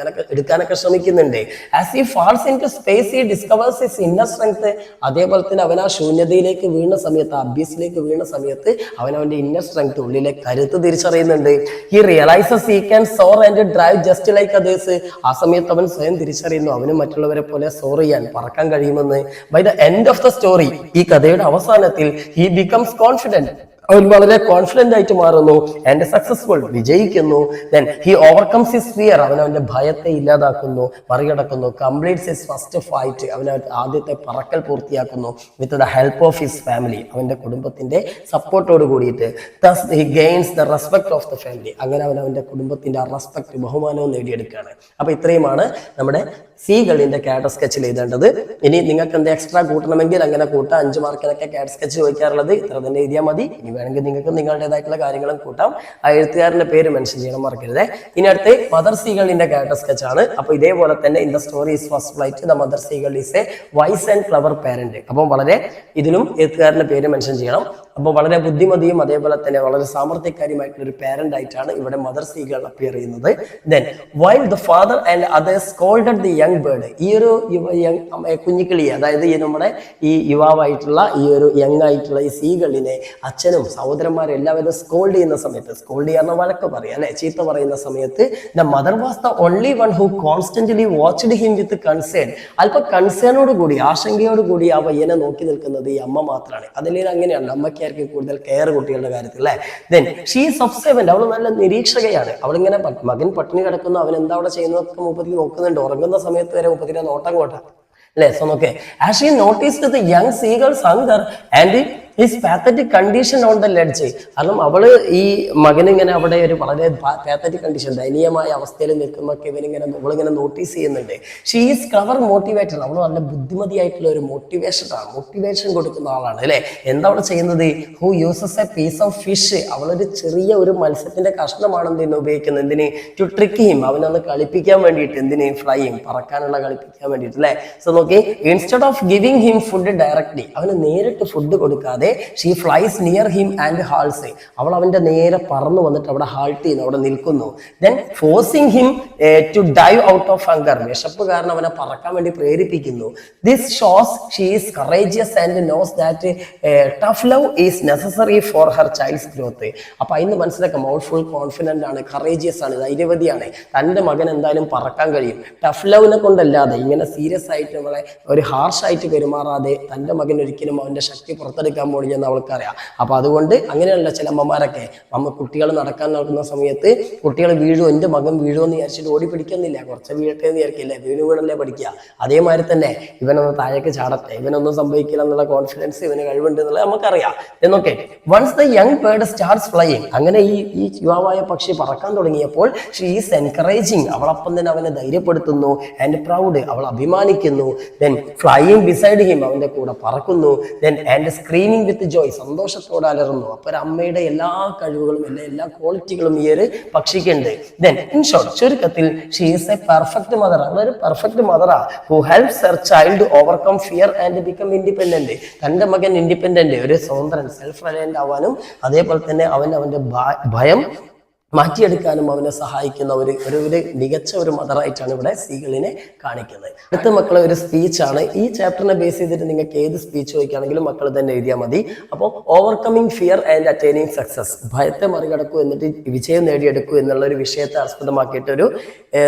എടുക്കാനൊക്കെ ശ്രമിക്കുന്നുണ്ട്. As he falls into space he discovers his inner strength. അതേപോലെ തന്നെ അവൻ ആ ശൂന്യതയിലേക്ക് വീണ സമയത്ത്, അബ്ബീസിലേക്ക് വീണ സമയത്ത് അവൻ അവന്റെ ഇന്നർ സ്ട്രെങ്ത്, ഉള്ളിലെ കരുത്ത് തിരിച്ചറിയുന്നുണ്ട്. He realises he can soar and drive just like others. ആ സമയത്ത് അവൻ സ്വയം തിരിച്ചറിയുന്നു അവന് മറ്റുള്ളവരെ പോലെ സോർ ചെയ്യാൻ, പറക്കാൻ കഴിയുമെന്ന്. By the end of the story, ഈ കഥയുടെ അവസാനത്തിൽ ഹി ബിക്കംസ് കോൺഫിഡന്റ്. അവൻ വളരെ കോൺഫിഡന്റ് ആയിട്ട് മാറുന്നു ആൻഡ് സക്സസ്ഫുൾ, വിജയിക്കുന്നു. Then he overcomes his fear, അവൻ അവന്റെ ഭയത്തെ ഇല്ലാതാക്കുന്നു, മറികടക്കുന്നു. കംപ്ലീറ്റ്സ് ഹിസ് ഫസ്റ്റ് ഫൈറ്റ്, അവൻ ആദ്യത്തെ പറക്കൽ പൂർത്തിയാക്കുന്നു. With the help of his family, അവന്റെ കുടുംബത്തിന്റെ സപ്പോർട്ടോട് കൂടിയിട്ട്. Thus he gains the respect of the family, അങ്ങനെ അവൻ അവന്റെ കുടുംബത്തിന്റെ ആ റെസ്പെക്ട്, ബഹുമാനവും നേടിയെടുക്കുകയാണ്. അപ്പൊ ഇത്രയുമാണ് നമ്മുടെ സീകളിന്റെ ക്യാരക്ടർ സ്കെച്ചിൽ എഴുതേണ്ടത്. ഇനി നിങ്ങൾക്ക് എന്ത് എക്സ്ട്രാ കൂട്ടണമെങ്കിൽ അങ്ങനെ കൂട്ടാം. 5 മാർക്കിനൊക്കെ ക്യാരക്ടർ സ്കെച്ച് ചോദിക്കാറുള്ളത് ഇത്ര തന്നെ എഴുതിയാൽ മതി. ഇനി വേണമെങ്കിൽ നിങ്ങൾക്ക് നിങ്ങളുടേതായിട്ടുള്ള കാര്യങ്ങളും കൂട്ടാം. ആ എഴുത്തുകാരന്റെ പേര് മെൻഷൻ ചെയ്യണം, മറക്കരുത്. ഇനി അടുത്ത് മദർ സീകളിന്റെ ക്യാരക്ടർ സ്കെച്ച് ആണ്. അപ്പൊ ഇതേപോലെ തന്നെ in the story is first flight the mother സീകൾ is A wise and clever parent. അപ്പം വളരെ ഇതിലും എഴുത്തുകാരന്റെ പേര് മെൻഷൻ ചെയ്യണം. അപ്പോൾ വളരെ ബുദ്ധിമതിയും അതേപോലെ തന്നെ വളരെ സാമർത്ഥ്യക്കാരിയുമായിട്ടുള്ള ഒരു പാരന്റ് ആയിട്ടാണ് ഇവിടെ മദർ സീകൾ അപ്പിയർ ചെയ്യുന്നത്. Then while the father and others scolded the young bird. ഈ ഒരു കുഞ്ഞിക്കിളി, അതായത് ഈ നമ്മുടെ ഈ യുവാവായിട്ടുള്ള ഈ ഒരു യങ് ആയിട്ടുള്ള ഈ സീകളിനെ അച്ഛനും സഹോദരന്മാരും എല്ലാവരും സ്കോൾഡ് ചെയ്യുന്ന സമയത്ത്, സ്കോൾഡ് ചെയ്യാൻ വഴക്ക് പറയാം അല്ലെ, ചീത്ത പറയുന്ന സമയത്ത് the mother was the only one who constantly watched him with concern. അല്പം കൺസേണോട് കൂടി, ആശങ്കയോട് കൂടി ആ പയ്യനെ നോക്കി നിൽക്കുന്നത് ഈ അമ്മ മാത്രമാണ്. അതിലേക്ക് അങ്ങനെയാണ്, അമ്മയ്ക്കായിരിക്കും കൂടുതൽ കെയർ കുട്ടികളുടെ കാര്യത്തിൽ അല്ലെ. Then she is observant. അവൾ നല്ല നിരീക്ഷകയാണ്. അവളിങ്ങനെ മകൻ പട്ടിണി കിടക്കുന്നു, അവൻ എന്താ അവിടെ ചെയ്യുന്നതൊക്കെ മുപ്പത്തി നോക്കുന്നുണ്ട്. ഉറങ്ങുന്ന സമയത്ത് വരെ മുപ്പത്തിനെ നോട്ടം കോട്ട അല്ലെ. സോ നോക്കേ, as she noticed the young seagulls hunger and his pathetic condition on the ledge. കാരണം അവള് ഈ മകനിങ്ങനെ അവിടെ ഒരു വളരെ പാത്തറ്റിക് കണ്ടീഷൻ, ദയനീയമായ അവസ്ഥയിൽ നിൽക്കുന്നൊക്കെ ഇവളിങ്ങനെ നോട്ടീസ് ചെയ്യുന്നുണ്ട്. She is clever motivator. അവൾ നല്ല ബുദ്ധിമതിയായിട്ടുള്ള ഒരു മോട്ടിവേഷൻ കൊടുക്കുന്ന ആളാണ് അല്ലെ. എന്താ അവൾ ചെയ്യുന്നത്? Who uses a piece of fish. അവളൊരു ചെറിയ ഒരു മത്സ്യത്തിന്റെ കഷ്ണമാണ് എന്തിനു ഉപയോഗിക്കുന്നത്, എന്തിന്? ടു ട്രിക്ക് ഹിം, അവനൊന്ന് കളിപ്പിക്കാൻ വേണ്ടിയിട്ട്. എന്തിന്? ഫ്ലൈയിങ്, പറക്കാനുള്ള കളിപ്പിക്കാൻ വേണ്ടിയിട്ട് അല്ലെ. സോ നോക്കി, instead of giving him food directly, അവന് നേരിട്ട് ഫുഡ് കൊടുക്കാതെ she flies near him and halls. അവൾ അവന്റെ നേരെ പറന്നു വന്നിട്ട് അവിടെ ഹാൾട്ട് ചെയ്യുന്നു, അവിടെ നിൽക്കുന്നു. Then forcing him to dive out of hunger. വിശപ്പ് കാരണം അവനെ പറക്കാൻ വേണ്ടി പ്രേരിപ്പിക്കുന്നു. This shows she is courageous and knows that tough love is necessary for her child's growth. അപ്പൊ അതിന് മനസ്സിലാക്കാം, അവൾ ഫുൾ കോൺഫിഡന്റ് ആണ്, കറേജിയസ് ആണ്, ധൈര്യവതിയാണ്. തന്റെ മകൻ എന്തായാലും പറക്കാൻ കഴിയും. ടഫ് ലവിനെ കൊണ്ടല്ലാതെ, ഇങ്ങനെ സീരിയസ് ആയിട്ട് അവളെ ഒരു ഹാർഷായിട്ട് പെരുമാറാതെ തന്റെ മകൻ ഒരിക്കലും അവന്റെ ശക്തി പുറത്തെടുക്കാൻ പോണില്ലെന്ന് അവൾക്കറിയാം. അപ്പൊ അതുകൊണ്ട് അങ്ങനെയുള്ള ചില അമ്മമാരൊക്കെ കുട്ടികൾ നടക്കാൻ നടക്കുന്ന സമയത്ത് കുട്ടികൾ വീഴും, എന്റെ മകൻ വീഴുമെന്ന് വിചാരിച്ചിട്ട് ഓടി പിടിക്കുന്നില്ല, കുറച്ച് വീഴട്ടെ എന്ന് വിചാരിക്കില്ലേ, വീണല്ലേ പഠിക്കുക. അതേമാതിരി തന്നെ ഇവനൊന്ന് താഴേക്ക് ചാടട്ടെ, ഇവനൊന്നും സംഭവിക്കില്ല എന്നുള്ള കോൺഫിഡൻസ്, ഇവന് കഴിവുണ്ട് എന്നുള്ളത് നമുക്കറിയാം എന്നൊക്കെ. Once the young bird starts flying, അങ്ങനെ ഈ യുവാവായ പക്ഷി പറക്കാൻ തുടങ്ങിയപ്പോൾ ഷീ ഈസ് എൻകറേജിങ്, അവളപ്പം തന്നെ അവനെ ധൈര്യപ്പെടുത്തുന്നു. ആൻഡ് പ്രൗഡ്, അവൾ അഭിമാനിക്കുന്നു. ദെൻ ഫ്ലൈയിങ് ബിസൈഡ് ഹിം, അവന്റെ കൂടെ പറക്കുന്നു. ദെൻ ആൻഡ് സ്ക്രീമിങ് വിത്ത് ജോയ്, സന്തോഷത്തോടെ അലറുന്നു. അപ്പൊ ഒരു അമ്മയുടെ എല്ലാ കഴിവുകളും എല്ലാ ക്വാളിറ്റികളും ഈ ഒരു പക്ഷിക്കുണ്ട്. ദെൻ ഇൻ ഷോർട്ട്, ചുരുക്കത്തിൽ she is a perfect mother. അവളൊരു പെർഫെക്റ്റ് മദറാ who helps her child overcome fear and become independent. തന്റെ മകൻ ഇൻഡിപെൻഡന്റ്, ഒരു സ്വതന്ത്രൻ, സെൽഫ് റിലയന്റ് ആവാനും അതേപോലെ തന്നെ അവന്റെ ഭയം മാറ്റിയെടുക്കാനും അവനെ സഹായിക്കുന്ന ഒരു മികച്ച ഒരു മദറായിട്ടാണ് ഇവിടെ സീകളിനെ കാണിക്കുന്നത്. അടുത്ത മക്കളെ ഒരു സ്പീച്ചാണ്. ഈ ചാപ്റ്ററിനെ ബേസ് ചെയ്തിട്ട് നിങ്ങൾക്ക് ഏത് സ്പീച്ച് ചോദിക്കുകയാണെങ്കിലും മക്കൾ തന്നെ എഴുതിയാൽ മതി. അപ്പോൾ overcoming fear and attaining success, ഭയത്തെ മറികടക്കൂ എന്നിട്ട് വിജയം നേടിയെടുക്കൂ എന്നുള്ള ഒരു വിഷയത്തെ ആസ്പദമാക്കിയിട്ടൊരു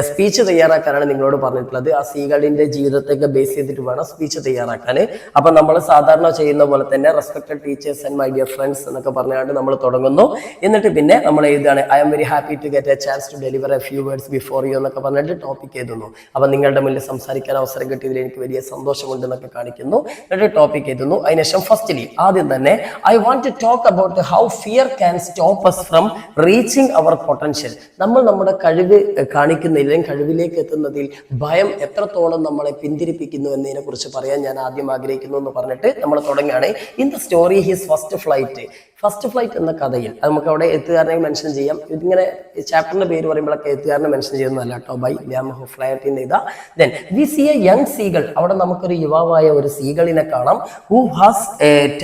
സ്പീച്ച് തയ്യാറാക്കാനാണ് നിങ്ങളോട് പറഞ്ഞിട്ടുള്ളത്. ആ സീകളിന്റെ ജീവിതത്തെയൊക്കെ ബേസ് ചെയ്തിട്ട് വേണം സ്പീച്ച് തയ്യാറാക്കാൻ. അപ്പൊ നമ്മൾ സാധാരണ ചെയ്യുന്ന പോലെ തന്നെ respected teachers and my dear friends എന്നൊക്കെ പറഞ്ഞുകൊണ്ട് നമ്മൾ തുടങ്ങുന്നു. എന്നിട്ട് പിന്നെ നമ്മൾ എഴുതുകയാണ് I am very happy to get a chance to deliver a few words before you എന്നൊക്കെ പറഞ്ഞിട്ട് ടോപ്പിക് എഴുതുന്നു. അപ്പൊ നിങ്ങളുടെ മുന്നിൽ സംസാരിക്കാൻ അവസരം കിട്ടിയതിൽ എനിക്ക് വലിയ സന്തോഷമുണ്ട് എന്നൊക്കെ കാണിക്കുന്നു. എന്നിട്ട് ടോപ്പിക് എഴുതുന്നു. അതിനുശേഷം ഫസ്റ്റ്ലി ആദ്യം തന്നെ I want to talk about how fear can stop us from reaching our potential. നമ്മൾ നമ്മുടെ കഴിവ് കാണിക്കുന്നതിലും കഴിവിലേക്ക് എത്തുന്നതിൽ ഭയം എത്രത്തോളം നമ്മളെ പിന്തിരിപ്പിക്കുന്നു എന്നതിനെ കുറിച്ച് പറയാൻ ഞാൻ ആദ്യം ആഗ്രഹിക്കുന്നു എന്ന് പറഞ്ഞിട്ട് നമ്മൾ തുടങ്ങുകയാണ്. In the story his first flight എന്ന കഥയിൽ അത് നമുക്ക് അവിടെ എഴുത്തുകാരനെ മെൻഷൻ ചെയ്യാം. ഇതിങ്ങനെ ചാപ്റ്ററിന്റെ പേര് പറയുമ്പോഴൊക്കെ എഴുത്തുകാരനെ മെൻഷൻ ചെയ്യുന്നതല്ല കേട്ടോ. ബൈ ലിയാം ഫ്ലൈറ്റിന്റെ ഇതാ. Then we see a young seagull, അവിടെ നമുക്കൊരു യുവാവായ ഒരു സീകളിനെ കാണാം. Who has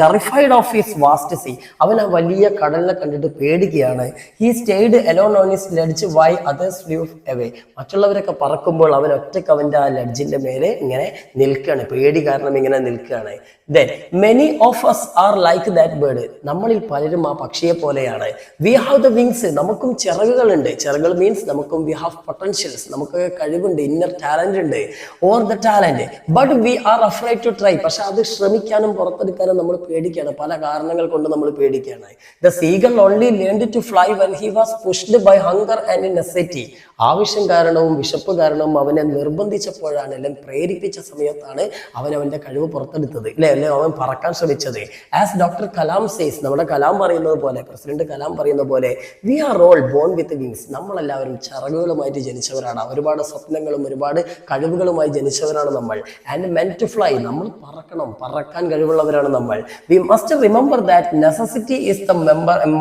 terrified of his vast sea, അവൻ ആ വലിയ കടലിനെ കണ്ടിട്ട് പേടിക്കുകയാണ്. He stayed alone on his ledge while others flew away, മറ്റുള്ളവരൊക്കെ പറക്കുമ്പോൾ അവൻ ഒറ്റയ്ക്ക് അവന്റെ ആ ലെഡ്ജിന്റെ മേലെ ഇങ്ങനെ നിൽക്കുകയാണ്, പേടി കാരണം ഇങ്ങനെ നിൽക്കുകയാണ്. Then many of us are like that bird, നമ്മളിൽ പലരും ആ പക്ഷിയെ പോലെയാണ്. We have the wings, നമുക്കും ചിറകുകളുണ്ട്. ചിറകുകൾ മീൻസ് നമുക്കും we have potentials, നമുക്ക് കഴിവുണ്ട്, ഇന്നർ ടാലന്റ് ഉണ്ട്. Or the talent, but we are afraid to try, പക്ഷെ അത് ശ്രമിക്കാനും പുറത്തെടുക്കാനും നമ്മൾ പേടിക്കുകയാണ്. പല കാരണങ്ങൾ കൊണ്ട് നമ്മൾ പേടിക്കുകയാണ്. The seagull only learned to fly when he was pushed by hunger and necessity, ആവശ്യം കാരണവും വിശപ്പ് കാരണവും അവനെ നിർബന്ധിച്ചപ്പോഴാണ്, അല്ലെങ്കിൽ പ്രേരിപ്പിച്ച സമയത്താണ് അവൻ അവന്റെ കഴിവ് പുറത്തെടുത്തത്, അല്ലെ അവൻ പറക്കാൻ ശ്രമിച്ചത്. ആസ് ഡോക്ടർ കലാം സേസ്, നമ്മുടെ കലാം പറയുന്നത് പോലെ, പ്രസിഡന്റ് കലാം പറയുന്ന പോലെ, we are all born with wings. നമ്മളെല്ലാവരും ചിറകുകളുമായിട്ട് ജനിച്ചവരാണ്. ഒരുപാട് സ്വപ്നങ്ങളും ഒരുപാട് കഴിവുകളുമായി ജനിച്ചവരാണ് നമ്മൾ. ആൻഡ് മെന്റ് ടു ഫ്ലൈ, നമ്മൾ പറക്കണം, പറക്കാൻ കഴിവുള്ളവരാണ് നമ്മൾ. We must remember that necessity is the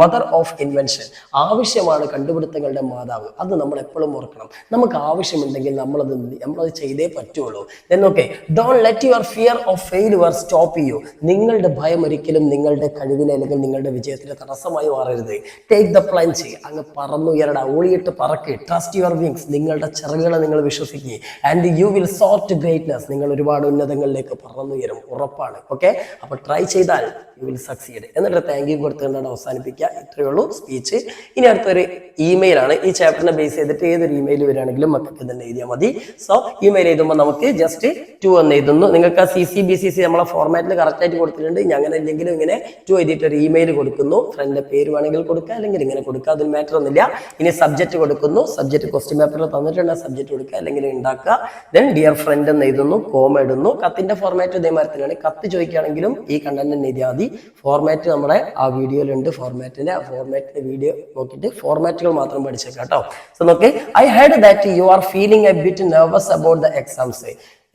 mother of invention. ആവശ്യമാണ് കണ്ടുപിടുത്തങ്ങളുടെ മാതാവ്. അത് നമ്മൾ എപ്പോഴും ഓർക്കണം. നമുക്ക് ആവശ്യമുണ്ടെങ്കിൽ നമ്മളത് ചെയ്തേ പറ്റുള്ളൂ. Okay, don't let your fear of failure stop U. നിങ്ങളുടെ ഭയം ഒരിക്കലും നിങ്ങളുടെ കഴിവിനെ അല്ലെങ്കിൽ നിങ്ങളുടെ വിജയത്തിന് തടസ്സമായി മാറരുത്. ടേക്ക് ദ പ്ലഞ്ച്, അങ്ങ് പറന്നുയരട, ഓളിയിട്ട് പറക്ക്. ട്രസ്റ്റ് യുവർ വിങ്സ്, നിങ്ങളുടെ ചിറകുകളെ നിങ്ങൾ വിശ്വസിക്കുക. And you will soar to greatness, നിങ്ങൾ ഒരുപാട് ഉന്നതങ്ങളിലേക്ക് പറന്നുയരും, ഉറപ്പാണ്. ഓക്കെ, അപ്പൊ ട്രൈ ചെയ്താൽ യു വിൽ സക്സീഡ്. എന്നിട്ട് താങ്ക് യു കൊടുത്തുകൊണ്ടാണ് അവസാനിപ്പിക്കുക. ഇത്രയേ ഉള്ളൂ സ്പീച്ച്. ഇനി അടുത്തൊരു ഇമെയിൽ ആണ്. ഈ ചാപ്റ്ററിനെ ബേസ് ചെയ്തിട്ട് ഏതൊരു ഇമെയിൽ വരികയാണെങ്കിലും മക്കൾക്ക് തന്നെ എഴുതിയാൽ മതി. സോ ഇമെയിൽ എഴുതുമ്പോൾ നമുക്ക് ജസ്റ്റ് 2 എന്ന് എഴുതുന്നു. നിങ്ങൾക്ക് ആ CC/BCC നമ്മളെ ഫോർമാറ്റിൽ കറക്റ്റ് ആയിട്ട് കൊടുത്തിട്ടുണ്ട്. ഞാൻ അങ്ങനെ ഇല്ലെങ്കിലും ഇങ്ങനെ 2 എഴുതിയിട്ട് ഒരു ഇമെയിൽ കൊടുക്കുന്നു. ഫ്രണ്ടിന്റെ പേര് വേണമെങ്കിൽ കൊടുക്കുക, അല്ലെങ്കിൽ ഇങ്ങനെ കൊടുക്കുക, അതിന് മാറ്റർ ഒന്നുമില്ല. ഇനി സബ്ജക്ട് കൊടുക്കുന്നു. സബ്ജക്ട് ക്വസ്റ്റ്യൻ പേപ്പറിൽ തന്നിട്ടുണ്ട്, സബ്ജക്ട് കൊടുക്കുക, അല്ലെങ്കിൽ ഉണ്ടാക്കുക. ദെൻ ഡിയർ ഫ്രണ്ട് എന്ന് എഴുതുന്നു, കോമ ഇടുന്നു. കത്തിന്റെ ഫോർമാറ്റ് ഇതേമാതിരി തന്നെയാണ്. കത്ത് ചോദിക്കുകയാണെങ്കിലും ഈ കണ്ടന്റ് തന്നെ എഴുതിയാൽ മതി. ഫോർമാറ്റ് നമ്മുടെ ആ വീഡിയോയിലുണ്ട്. ഫോർമാറ്റിന്റെ വീഡിയോ നോക്കിയിട്ട് ഫോർമാറ്റുകൾ മാത്രം പഠിച്ചേക്കാം കേട്ടോ. സോ നോക്ക്, I heard that you are feeling A bit nervous about the exams.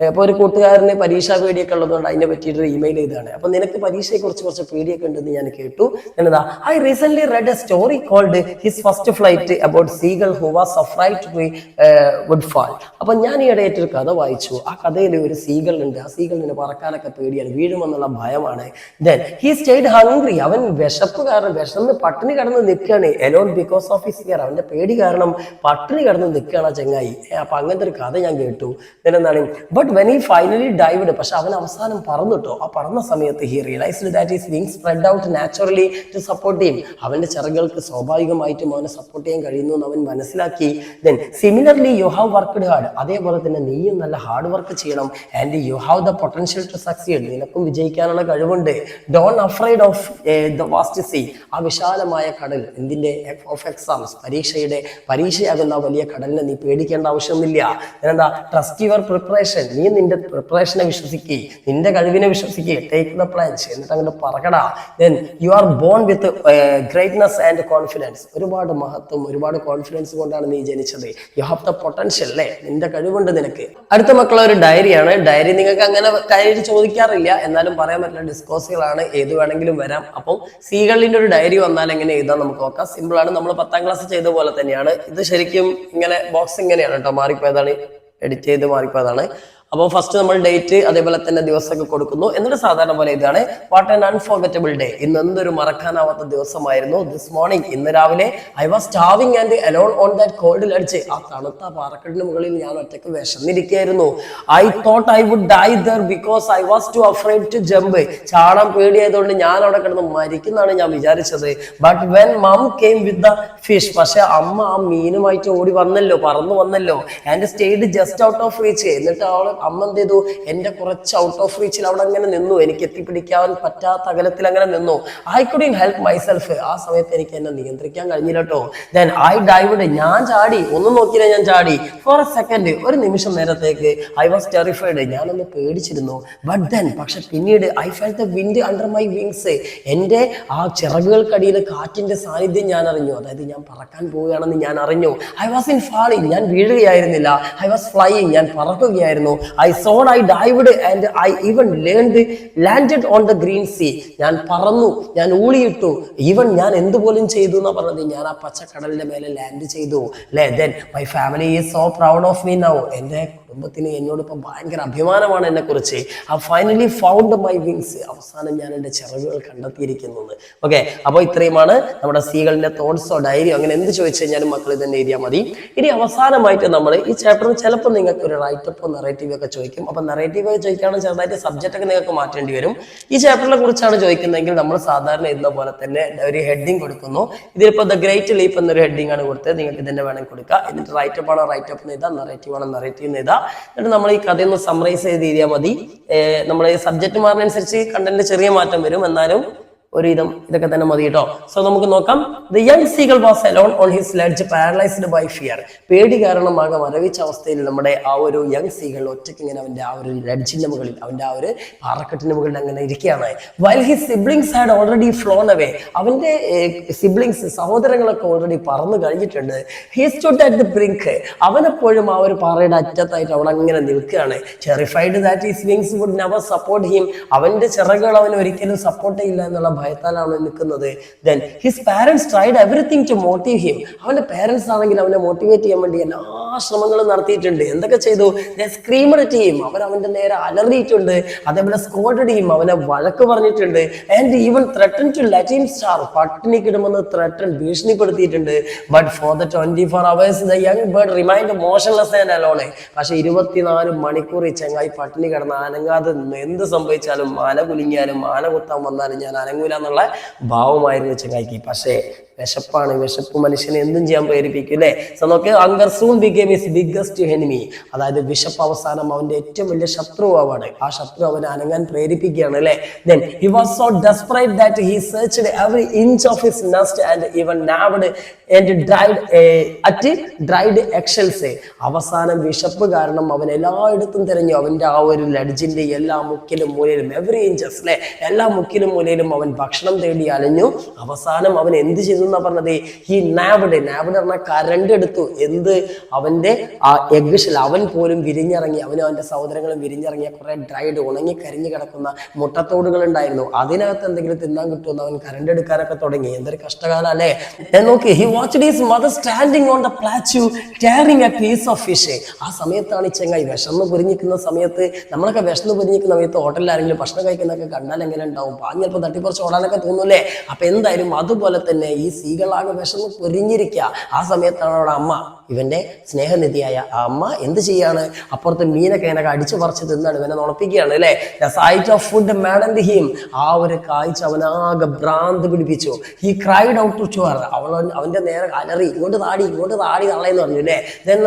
അപ്പോൾ ഒരു കൂട്ടുകാരന് പരീക്ഷാ പേടിയൊക്കെ ഉള്ളതുകൊണ്ട് അതിനെ പറ്റിയിട്ട് ഇമെയിൽ ചെയ്താണ്. അപ്പൊ നിനക്ക് പരീക്ഷയെ കുറച്ച് പേടിയൊക്കെ ഉണ്ടെന്ന് ഞാൻ കേട്ടു. എന്നതാ, I recent read a story called his first flight about seagull who was afraid to would fall. അപ്പൊ ഞാൻ ഈ ഇടയായിട്ടൊരു കഥ വായിച്ചു. ആ കഥയിൽ ഒരു സീഗൾ ഉണ്ട്. ആ സീഗളിന് പറക്കാനൊക്കെ പേടിയാണ്, വീഴുമെന്നുള്ള ഭയമാണ്. ദെൻ ഹി സ്റ്റേഡ് ഹംഗ്രി, അവൻ വിശന്ന് പട്ടിണി കിടന്ന് നിൽക്കുകയാണ്. Alone because of his fear, അവന്റെ പേടി കാരണം പട്ടിണി കിടന്ന് നിൽക്കുകയാണ് ആ ചങ്ങായി. അപ്പൊ അങ്ങനത്തെ ഒരു കഥ ഞാൻ കേട്ടു. എന്താണ്, but when he finally dived, പക്ഷെ അവൻ അവസാനം പറന്നിട്ടോ. ആ പറന്ന സമയത്ത് he realised that his wings spread out naturally to support him. അവന്റെ ചിറകുകൾക്ക് സ്വാഭാവികമായിട്ടും അവനെ സപ്പോർട്ട് ചെയ്യാൻ കഴിയുന്നു എന്ന് അവൻ മനസ്സിലാക്കി. Then similarly you have worked hard, അതേപോലെ തന്നെ നീയും നല്ല ഹാർഡ് വർക്ക് ചെയ്യണം. And you have the potential to succeed, നിനക്കും വിജയിക്കാനുള്ള കഴിവുണ്ട്. Don't afraid of the vast sea, ആ വിശാലമായ കടൽ, എന്തിന്റെ ഓഫ് എക്സാംസ്, പരീക്ഷയാകുന്ന വലിയ കടലിനെ നീ പേടിക്കേണ്ട ആവശ്യമൊന്നുമില്ല. എന്താ, ട്രസ്റ്റ് യുവർ പ്രിപ്പറേഷൻ, നീ നിന്റെ പ്രിപ്പറേഷനെ വിശ്വസിക്കുക, നിന്റെ കഴിവിനെ വിശ്വസിക്കുക. ടേക്ക് ദ പ്ലഞ്ച്, എന്നിട്ട് അങ്ങോട്ട് പറക്കടാ. Then you are born with greatness and confidence, ഒരുപാട് മഹത്വം, ഒരുപാട് കോൺഫിഡൻസ് കൊണ്ടാണ് നീ ജനിച്ചത്. യു ഹാവ് ദ പൊട്ടൻഷ്യൽ, അല്ലേ, നിന്റെ കഴിവുണ്ട് നിനക്ക്. അടുത്ത മക്കളെ ഒരു ഡയറിയാണ്. ഡയറി നിങ്ങൾക്ക് അങ്ങനെ ഡയറി ചോദിക്കാറില്ല, എന്നാലും പറയാൻ പറ്റില്ല, ഡിസ്കോസുകളാണ്, ഏത് വേണമെങ്കിലും വരാം. അപ്പം സീകളിന്റെ ഒരു ഡയറി വന്നാൽ എങ്ങനെ എഴുതാൻ നമുക്ക് നോക്കാം. സിമ്പിൾ ആണ്, നമ്മൾ 10ാം ക്ലാസ് ചെയ്ത പോലെ തന്നെയാണ്. ഇത് ശരിക്കും ഇങ്ങനെ ബോക്സ് ഇങ്ങനെയാണ് കേട്ടോ, മാറിപ്പോയതാണ്, എഡിറ്റ് ചെയ്ത് മാറിപ്പോയതാണ്. അപ്പോൾ ഫസ്റ്റ് നമ്മൾ ഡേറ്റ് അതേപോലെ തന്നെ ദിവസമൊക്കെ കൊടുക്കുന്നു. എന്നിട്ട് സാധാരണ പോലെ ഇതാണ്, വാട്ട് ആൻ അൺഫോർഗറ്റബിൾ ഡേ, ഇന്ന് എന്തൊരു മറക്കാനാവാത്ത ദിവസമായിരുന്നു. ദിസ് മോർണിംഗ്, ഇന്ന് രാവിലെ I was starving and alone on that cold ledge, ആ തണുത്ത പാറക്കെട്ടിന് മുകളിൽ ഞാൻ ഒറ്റയ്ക്ക് വിശന്നിരിക്കുകയായിരുന്നു. I thought I would die there because I was too afraid to jump, ചാടാൻ പേടിയായതുകൊണ്ട് ഞാൻ അവിടെ കിടന്ന് മരിക്കുന്നതാണ് ഞാൻ വിചാരിച്ചത്. But when mum came with the fish, പക്ഷെ അമ്മ ആ മീനുമായിട്ട് ഓടി വന്നല്ലോ, പറന്നു വന്നല്ലോ. And stayed just out of reach, എന്നിട്ട് അമ്മ എന്ത് ചെയ്തു, എന്റെ കുറച്ച് ഔട്ട് ഓഫ് റീച്ചിൽ അവിടെ അങ്ങനെ നിന്നു, എനിക്ക് എത്തിപ്പിടിക്കാൻ പറ്റാത്ത അകലത്തിൽ അങ്ങനെ നിന്നു. ഐ കുഡിൻ ഹെൽപ്പ് മൈസെൽഫ്, ആ സമയത്ത് എനിക്ക് എന്നെ നിയന്ത്രിക്കാൻ കഴിഞ്ഞില്ല കേട്ടോ. ദെൻ ഐ ഡൈവ്ഡ്, ഞാൻ ചാടി, ഒന്നും നോക്കിയില്ല, ഞാൻ ചാടി. ഫോർ എ സെക്കൻഡ്, ഒരു നിമിഷം നേരത്തേക്ക് ഐ വാസ് ടെറിഫൈഡ്, ഞാനൊന്ന് പേടിച്ചിരുന്നു. ബട്ട് ദെൻ, പക്ഷെ പിന്നീട് I felt the wind under my wings, എന്റെ ആ ചിറകുകൾക്കടിയിൽ കാറ്റിന്റെ സാന്നിധ്യം ഞാൻ അറിഞ്ഞു. അതായത് ഞാൻ പറക്കാൻ പോവുകയാണെന്ന് ഞാൻ അറിഞ്ഞു. ഐ വാസ് ഇൻ ഫാളിങ്, ഞാൻ വീഴുകയായിരുന്നില്ല. ഐ വാസ് ഫ്ലൈയിങ്, ഞാൻ പറക്കുകയായിരുന്നു. I soared, I dived and I even landed on the green sea. ഞാൻ പറന്നു, ഞാൻ ഊളിയിട്ടു. ഈവൻ ഞാൻ എന്തുപോലും ചെയ്തു എന്നാ പറഞ്ഞത്, ഞാൻ ആ പച്ചക്കടലിന്റെ മേലെ ലാൻഡ് ചെയ്തു. Then my family is so proud of me now. എന്റെ കുടുംബത്തിന് എന്നോട് ഇപ്പൊ ഭയങ്കര അഭിമാനമാണ് എന്നെ കുറിച്ച്. I finally found my wings, അവസാനം ഞാൻ എന്റെ ചിറകുകൾ കണ്ടെത്തിയിരിക്കുന്നത്. ഓക്കെ, അപ്പോൾ ഇത്രയുമാണ് നമ്മുടെ സീകളിന്റെ തോട്ട്സോ ഡയറിയോ അങ്ങനെ എന്ത് ചോദിച്ചു കഴിഞ്ഞാലും മക്കൾ ഇതന്നെ എഴുതിയാൽ മതി. ഇനി അവസാനമായിട്ട് നമ്മൾ ഈ ചാപ്റ്ററിൽ ചിലപ്പോൾ നിങ്ങൾക്ക് ഒരു റൈറ്റപ്പോ നെറേറ്റീവ് ഒക്കെ ചോദിക്കും. അപ്പൊ നെറേറ്റീവ് ചോദിക്കുകയാണെങ്കിൽ ചെറുതായിട്ട് സബ്ജക്റ്റ് ഒക്കെ നിങ്ങൾക്ക് മാറ്റേണ്ടി വരും. ഈ ചാപ്റ്ററിനെ കുറിച്ചാണ് ചോദിക്കുന്നതെങ്കിൽ നമ്മൾ സാധാരണ എഴുതുന്ന പോലെ തന്നെ ഒരു ഹെഡിങ് കൊടുക്കുന്നു. ഇതിലിപ്പോ ദ ഗ്രേറ്റ് ലീപ്പ് എന്നൊരു ഹെഡിങ് ആണ് കൊടുത്തത്, നിങ്ങൾക്ക് ഇതിന്റെ വേണമെങ്കിൽ കൊടുക്കുക. എന്നിട്ട് റൈറ്റപ്പ് ആണോ റൈറ്റപ്പ് എഴുതാം, നെറേറ്റീവ് ആണോ നെറേറ്റീവ് എഴുതാം. എന്നിട്ട് നമ്മൾ ഈ കഥയൊന്ന് സമ്മറൈസ് ചെയ്ത് എഴുതിയാൽ മതി. നമ്മൾ സബ്ജക്ട് മാറുന്നതനുസരിച്ച് കണ്ടന്റ് ചെറിയ മാറ്റം വരും, എന്നാലും ഒരുവിധം ഇതൊക്കെ തന്നെ മതി കേട്ടോ. സോ നമുക്ക് നോക്കാം. The young seagull was alone on his ledge paralysed by fear. പേടി കാരണം ആകെ മരവിച്ച അവസ്ഥയിൽ നമ്മുടെ ആ ഒരു യങ് സീഗൾ ഒറ്റയ്ക്ക് ഇങ്ങനെ അവന്റെ ആ ഒരു ലെഡ്ജിന്റെ മുകളിൽ, അവന്റെ ആ ഒരു പാറക്കെട്ടിന്റെ മുകളിൽ അങ്ങനെ ഇരിക്കുകയാണ്. While his siblings had already flown away. അവന്റെ സിബ്ലിങ്സ്, സഹോദരങ്ങളൊക്കെ ഓൾറെഡി പറന്നു കഴിഞ്ഞിട്ടുണ്ട്. He stood at the brink. അവനെപ്പോഴും ആ ഒരു പാറയുടെ അറ്റത്തായിട്ട് അവിടെ അങ്ങനെ നിൽക്കുകയാണ്. Terrified that his wings would never support him. അവന്റെ ചിറകുകൾ അവൻ ഒരിക്കലും സപ്പോർട്ട് ചെയ്യില്ല എന്നുള്ള ഭയത്താലാണ് നിൽക്കുന്നത്. Then his parents tried everything to motivate him. അവന്റെ പാരന്റ്സ് ആണെങ്കിൽ അവനെ മോട്ടിവേറ്റ് ചെയ്യാൻ വേണ്ടി എല്ലാ ശ്രമങ്ങളും നടത്തിയിട്ടുണ്ട്. എന്തൊക്കെ ചെയ്തു? സ്ക്രീമഡ് ഹിം. അവർ അവന്റെ നേരെ അലറിയിട്ടുണ്ട്. അതേപോലെ സ്കോൾഡഡ് ഹിം. അവനെ വഴക്ക് പറഞ്ഞിട്ടുണ്ട്. And even threaten to let him starve. പട്ടിണി കിടുമെന്ന് ത്രെട്ടൻ, ഭീഷണിപ്പെടുത്തിയിട്ടുണ്ട്. But for the 24 hours the young bird remained motionless and alone. പക്ഷെ 24 മണിക്കൂർ ഈ ചെങ്ങായി പട്ടിണി കിടന്ന് അനങ്ങാതെ എന്ത് സംഭവിച്ചാലും, ആന കുലുങ്ങിയാലും ആന കുത്താൻ വന്നാലും ഞാൻ അനങ്ങൂല എന്നുള്ള ഭാവമായിരുന്നു ചെങ്ങായിക്ക്. പക്ഷേ വിശപ്പാണ്, വിശപ്പ് മനുഷ്യനെ എന്തും ചെയ്യാൻ പ്രേരിപ്പിക്കും അല്ലേ? സോ നോക്ക്, hunger soon became his biggest enemy. അതായത് വിശപ്പ് അവസാനം അവന്റെ ഏറ്റവും വലിയ ശത്രുവാണ്. ആ ശത്രു അവനെ അനങ്ങാൻ പ്രേരിപ്പിക്കുകയാണ് അല്ലേ? Then he was so desperate that he searched every inch of his nest and even gnawed and dried eggshells. അവസാനം വിശപ്പ് കാരണം അവൻ എല്ലായിടത്തും തിരഞ്ഞു. അവന്റെ ആ ഒരു ലഡ്ജിന്റെ എല്ലാ മുക്കിലും മൂലയിലും, എവറി ഇഞ്ചസ് അല്ലെ, എല്ലാ മുക്കിലും മൂലയിലും അവൻ ഭക്ഷണം തേടി അലഞ്ഞു. അവസാനം അവൻ എന്ത് ചെയ്തു എന്നാ പറഞ്ഞത്? ഈ നാവഡ് പറഞ്ഞ കരണ്ട് എടുത്തു. എന്ത്? അവന്റെ ആ എഗ് ഷെൽ. അവൻ പോലും വിരിഞ്ഞിറങ്ങി, അവനും അവന്റെ സഹോദരങ്ങളും വിരിഞ്ഞിറങ്ങിയ കുറെ ഡ്രൈഡ്, ഉണങ്ങി കരിഞ്ഞു കിടക്കുന്ന മുട്ടത്തോടുകൾ ഉണ്ടായിരുന്നു. അതിനകത്ത് എന്തെങ്കിലും തിന്നാൻ കിട്ടുമെന്ന് അവൻ കരണ്ട് എടുക്കാനൊക്കെ തുടങ്ങി. എന്തൊരു കഷ്ടകാലം അല്ലേ? നോക്കി, he watched his mother standing on the plateau tearing a piece of fish. ആ സമയത്താണ് ഈ ചെങ്ങായി വിശന്ന് പൊരിഞ്ഞിരിക്കുന്ന സമയത്ത്, നമ്മളൊക്കെ വിശന്ന് പൊരിഞ്ഞിരിക്കുന്ന സമയത്ത് ഹോട്ടലിൽ ആരെങ്കിലും ഭക്ഷണം കഴിക്കുന്നൊക്കെ കണ്ടാൽ എങ്ങനെ ഉണ്ടാവും? പാഞ്ഞപ്പോൾ തട്ടിപ്പറിച്ച് ഓടാനൊക്കെ തോന്നൂല്ലേ? അപ്പൊ എന്തായാലും അതുപോലെ തന്നെ ഈ സീകളാകെ വിശന്ന് പൊരിഞ്ഞിരിക്കുക. ആ സമയത്താണ് അവിടെ അമ്മ, ഇവന്റെ സ്നേഹനിധിയായ ആ അമ്മ എന്ത് ചെയ്യാണ്? അപ്പുറത്ത് മീനൊക്കെ ഇങ്ങനെ അടിച്ചു പറിച്ച് തിന്നാണ്, ഇവനെ നുണപ്പിക്കുകയാണ് അല്ലെ? The sight of food maddened him. ആ ഒരു കാഴ്ച അവനാകെ ഭ്രാന്ത് പിടിപ്പിച്ചു. He cried out to her. അവന്റെ നേരെ അലറി, ഇങ്ങോട്ട് താടി തള്ളയെന്ന് പറഞ്ഞു അല്ലേ? Then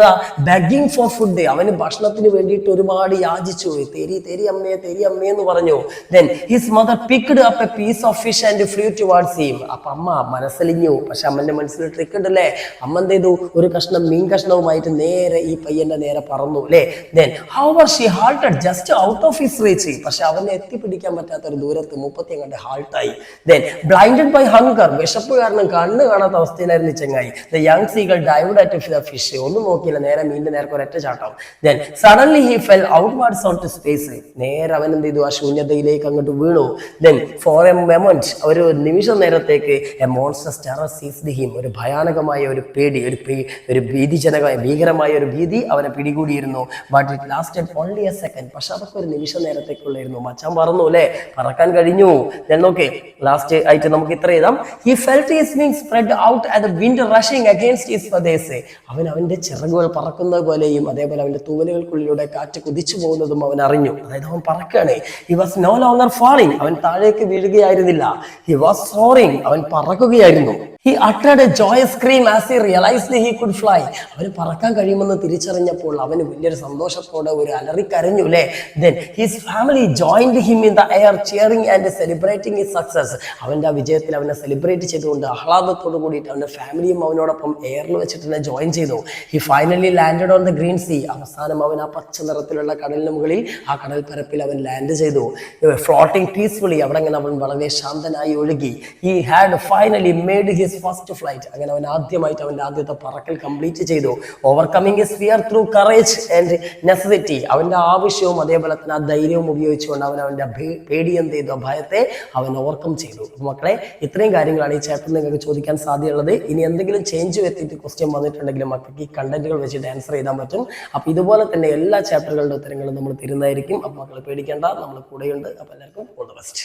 begging for food. അവന് ഭക്ഷണത്തിന് വേണ്ടിയിട്ട് ഒരുപാട് യാചിച്ചു. തെരി അമ്മേ എന്ന് പറഞ്ഞു. Then his mother picked up a piece of fish and flew towards him. അപ്പൊ അമ്മ മനസ്സലിഞ്ഞു. പക്ഷെ അമ്മന്റെ മനസ്സിൽ ട്രിക്ക് ഉണ്ടല്ലേ? അമ്മ എന്ത് ചെയ്തു? ഒരു കഷ്ണം മീൻ കഷ്ണവുമായിട്ട് നേരെ ഈ പയ്യന്റെ നേരെ പറന്നു അല്ലേ? Then however she halted just out of his reach. പക്ഷെ അവനെ എത്തിപ്പിടിക്കാൻ പറ്റാത്ത ഒരു ദൂരത്ത് 30 അങ്ങോട്ട് ഹാൾട്ടായി. Then blinded by hunger, വിശപ്പ് കാരണം കണ്ണ് കാണാത്ത അവസ്ഥയിലായിരുന്നു ചെങ്ങായി. The young seagull dived at the fish. ഒന്നും നോക്കിയില്ല, നേരെ മീനിന്റെ നേരെ ഒരൊറ്റ ചാട്ടം. Then suddenly he fell outwards onto space. നേരെ അവൻ എന്ത് ചെയ്തു? ആ ശൂന്യതയിലേക്ക് അങ്ങോട്ട് വീണു. Then for a moment, ഒരു നിമിഷ നേരത്തേക്ക് a monstrous terror seized him. ഒരു ഭയാനകമായ ഒരു പേടി, ഒരു ഭീകരമായ ഒരു ഭീതി അവനെ പിടികൂടിയിരുന്നു. But it lasted only A second. പക്ഷെ അതൊക്കെ ഒരു നിമിഷ നേരത്തേക്കുള്ളായിരുന്നു. മച്ചാൻ പറന്നു അല്ലെ? പറക്കാൻ കഴിഞ്ഞു. നോക്കേ, ലാസ്റ്റ് ആയിട്ട് നമുക്ക് ഇത്ര എഴുതാം. He felt his wings spread out and the wind rushing against his feathers. അവന്റെ ചിറകുകൾ പറക്കുന്നത് പോലെയും അതേപോലെ അവന്റെ തൂവലുകൾക്കുള്ളിലൂടെ കാറ്റ് കുതിച്ചു പോകുന്നതും അവൻ അറിഞ്ഞു. അതായത് അവൻ പറക്കാണ്. He was no longer falling. അവൻ താഴേക്ക് വീഴുകയായിരുന്നില്ല. He was soaring. അവൻ പറക്കുകയായിരുന്നു. He uttered a joyous scream as he realized he could fly. അവന് പറക്കാൻ കഴിയുമെന്ന് തിരിച്ചറിഞ്ഞപ്പോൾ അവന് വലിയൊരു സന്തോഷത്തോടെ ഒരു അലറിക്കരഞ്ഞു അല്ലേ? Then his family joined him in the air, cheering and celebrating his success. അവന്റെ ആ വിജയത്തിൽ അവനെ സെലിബ്രേറ്റ് ചെയ്തുകൊണ്ട് ആഹ്ലാദത്തോട് കൂടിയിട്ട് അവന്റെ ഫാമിലിയും അവനോടൊപ്പം എയറിൽ വെച്ചിട്ട് തന്നെ ജോയിൻ ചെയ്തു. He finally landed on the green sea. അവസാനം അവൻ ആ പച്ച നിറത്തിലുള്ള കടലിന് മുകളിൽ, ആ കടൽ പരപ്പിൽ അവൻ ലാൻഡ് ചെയ്തു. Floating peacefully. അവിടെ അങ്ങനെ അവൻ വളരെ ശാന്തനായി ഒഴുകി. He had finally made his first flight. അങ്ങനെ അവൻ ആദ്യമായിട്ട് അവന്റെ ആദ്യത്തെ പറക്കൽ കംപ്ലീറ്റ് ചെയ്തു. Overcoming his fear through courage and necessity. അവന്റെ ആവശ്യവും അതേപോലെ തന്നെ ആ ധൈര്യവും ഉപയോഗിച്ചുകൊണ്ട് അവന്റെ പേടി എന്ത് ചെയ്തു? ഭയത്തെ അവൻ ഓവർകം ചെയ്തു. മക്കളെ, ഇത്രയും കാര്യങ്ങളാണ് ഈ ചാപ്റ്ററിൽ നിങ്ങൾക്ക് ചോദിക്കാൻ സാധ്യതയുള്ളത്. ഇനി എന്തെങ്കിലും ചേഞ്ച് വരുത്തിയിട്ട് ക്വസ്റ്റ്യൻ വന്നിട്ടുണ്ടെങ്കിൽ മക്കൾക്ക് ഈ കണ്ടന്റുകൾ വെച്ചിട്ട് ആൻസർ ചെയ്താൻ പറ്റും. അപ്പൊ ഇതുപോലെ തന്നെ എല്ലാ ചാപ്റ്ററുകളുടെ ഉത്തരങ്ങളും നമ്മൾ തരുന്നതായിരിക്കും. അപ്പൊ മക്കളെ പേടിക്കേണ്ട, നമ്മൾ കൂടെയുണ്ട്. അപ്പൊ എല്ലാവർക്കും ഓൾ ദി ബെസ്റ്റ്.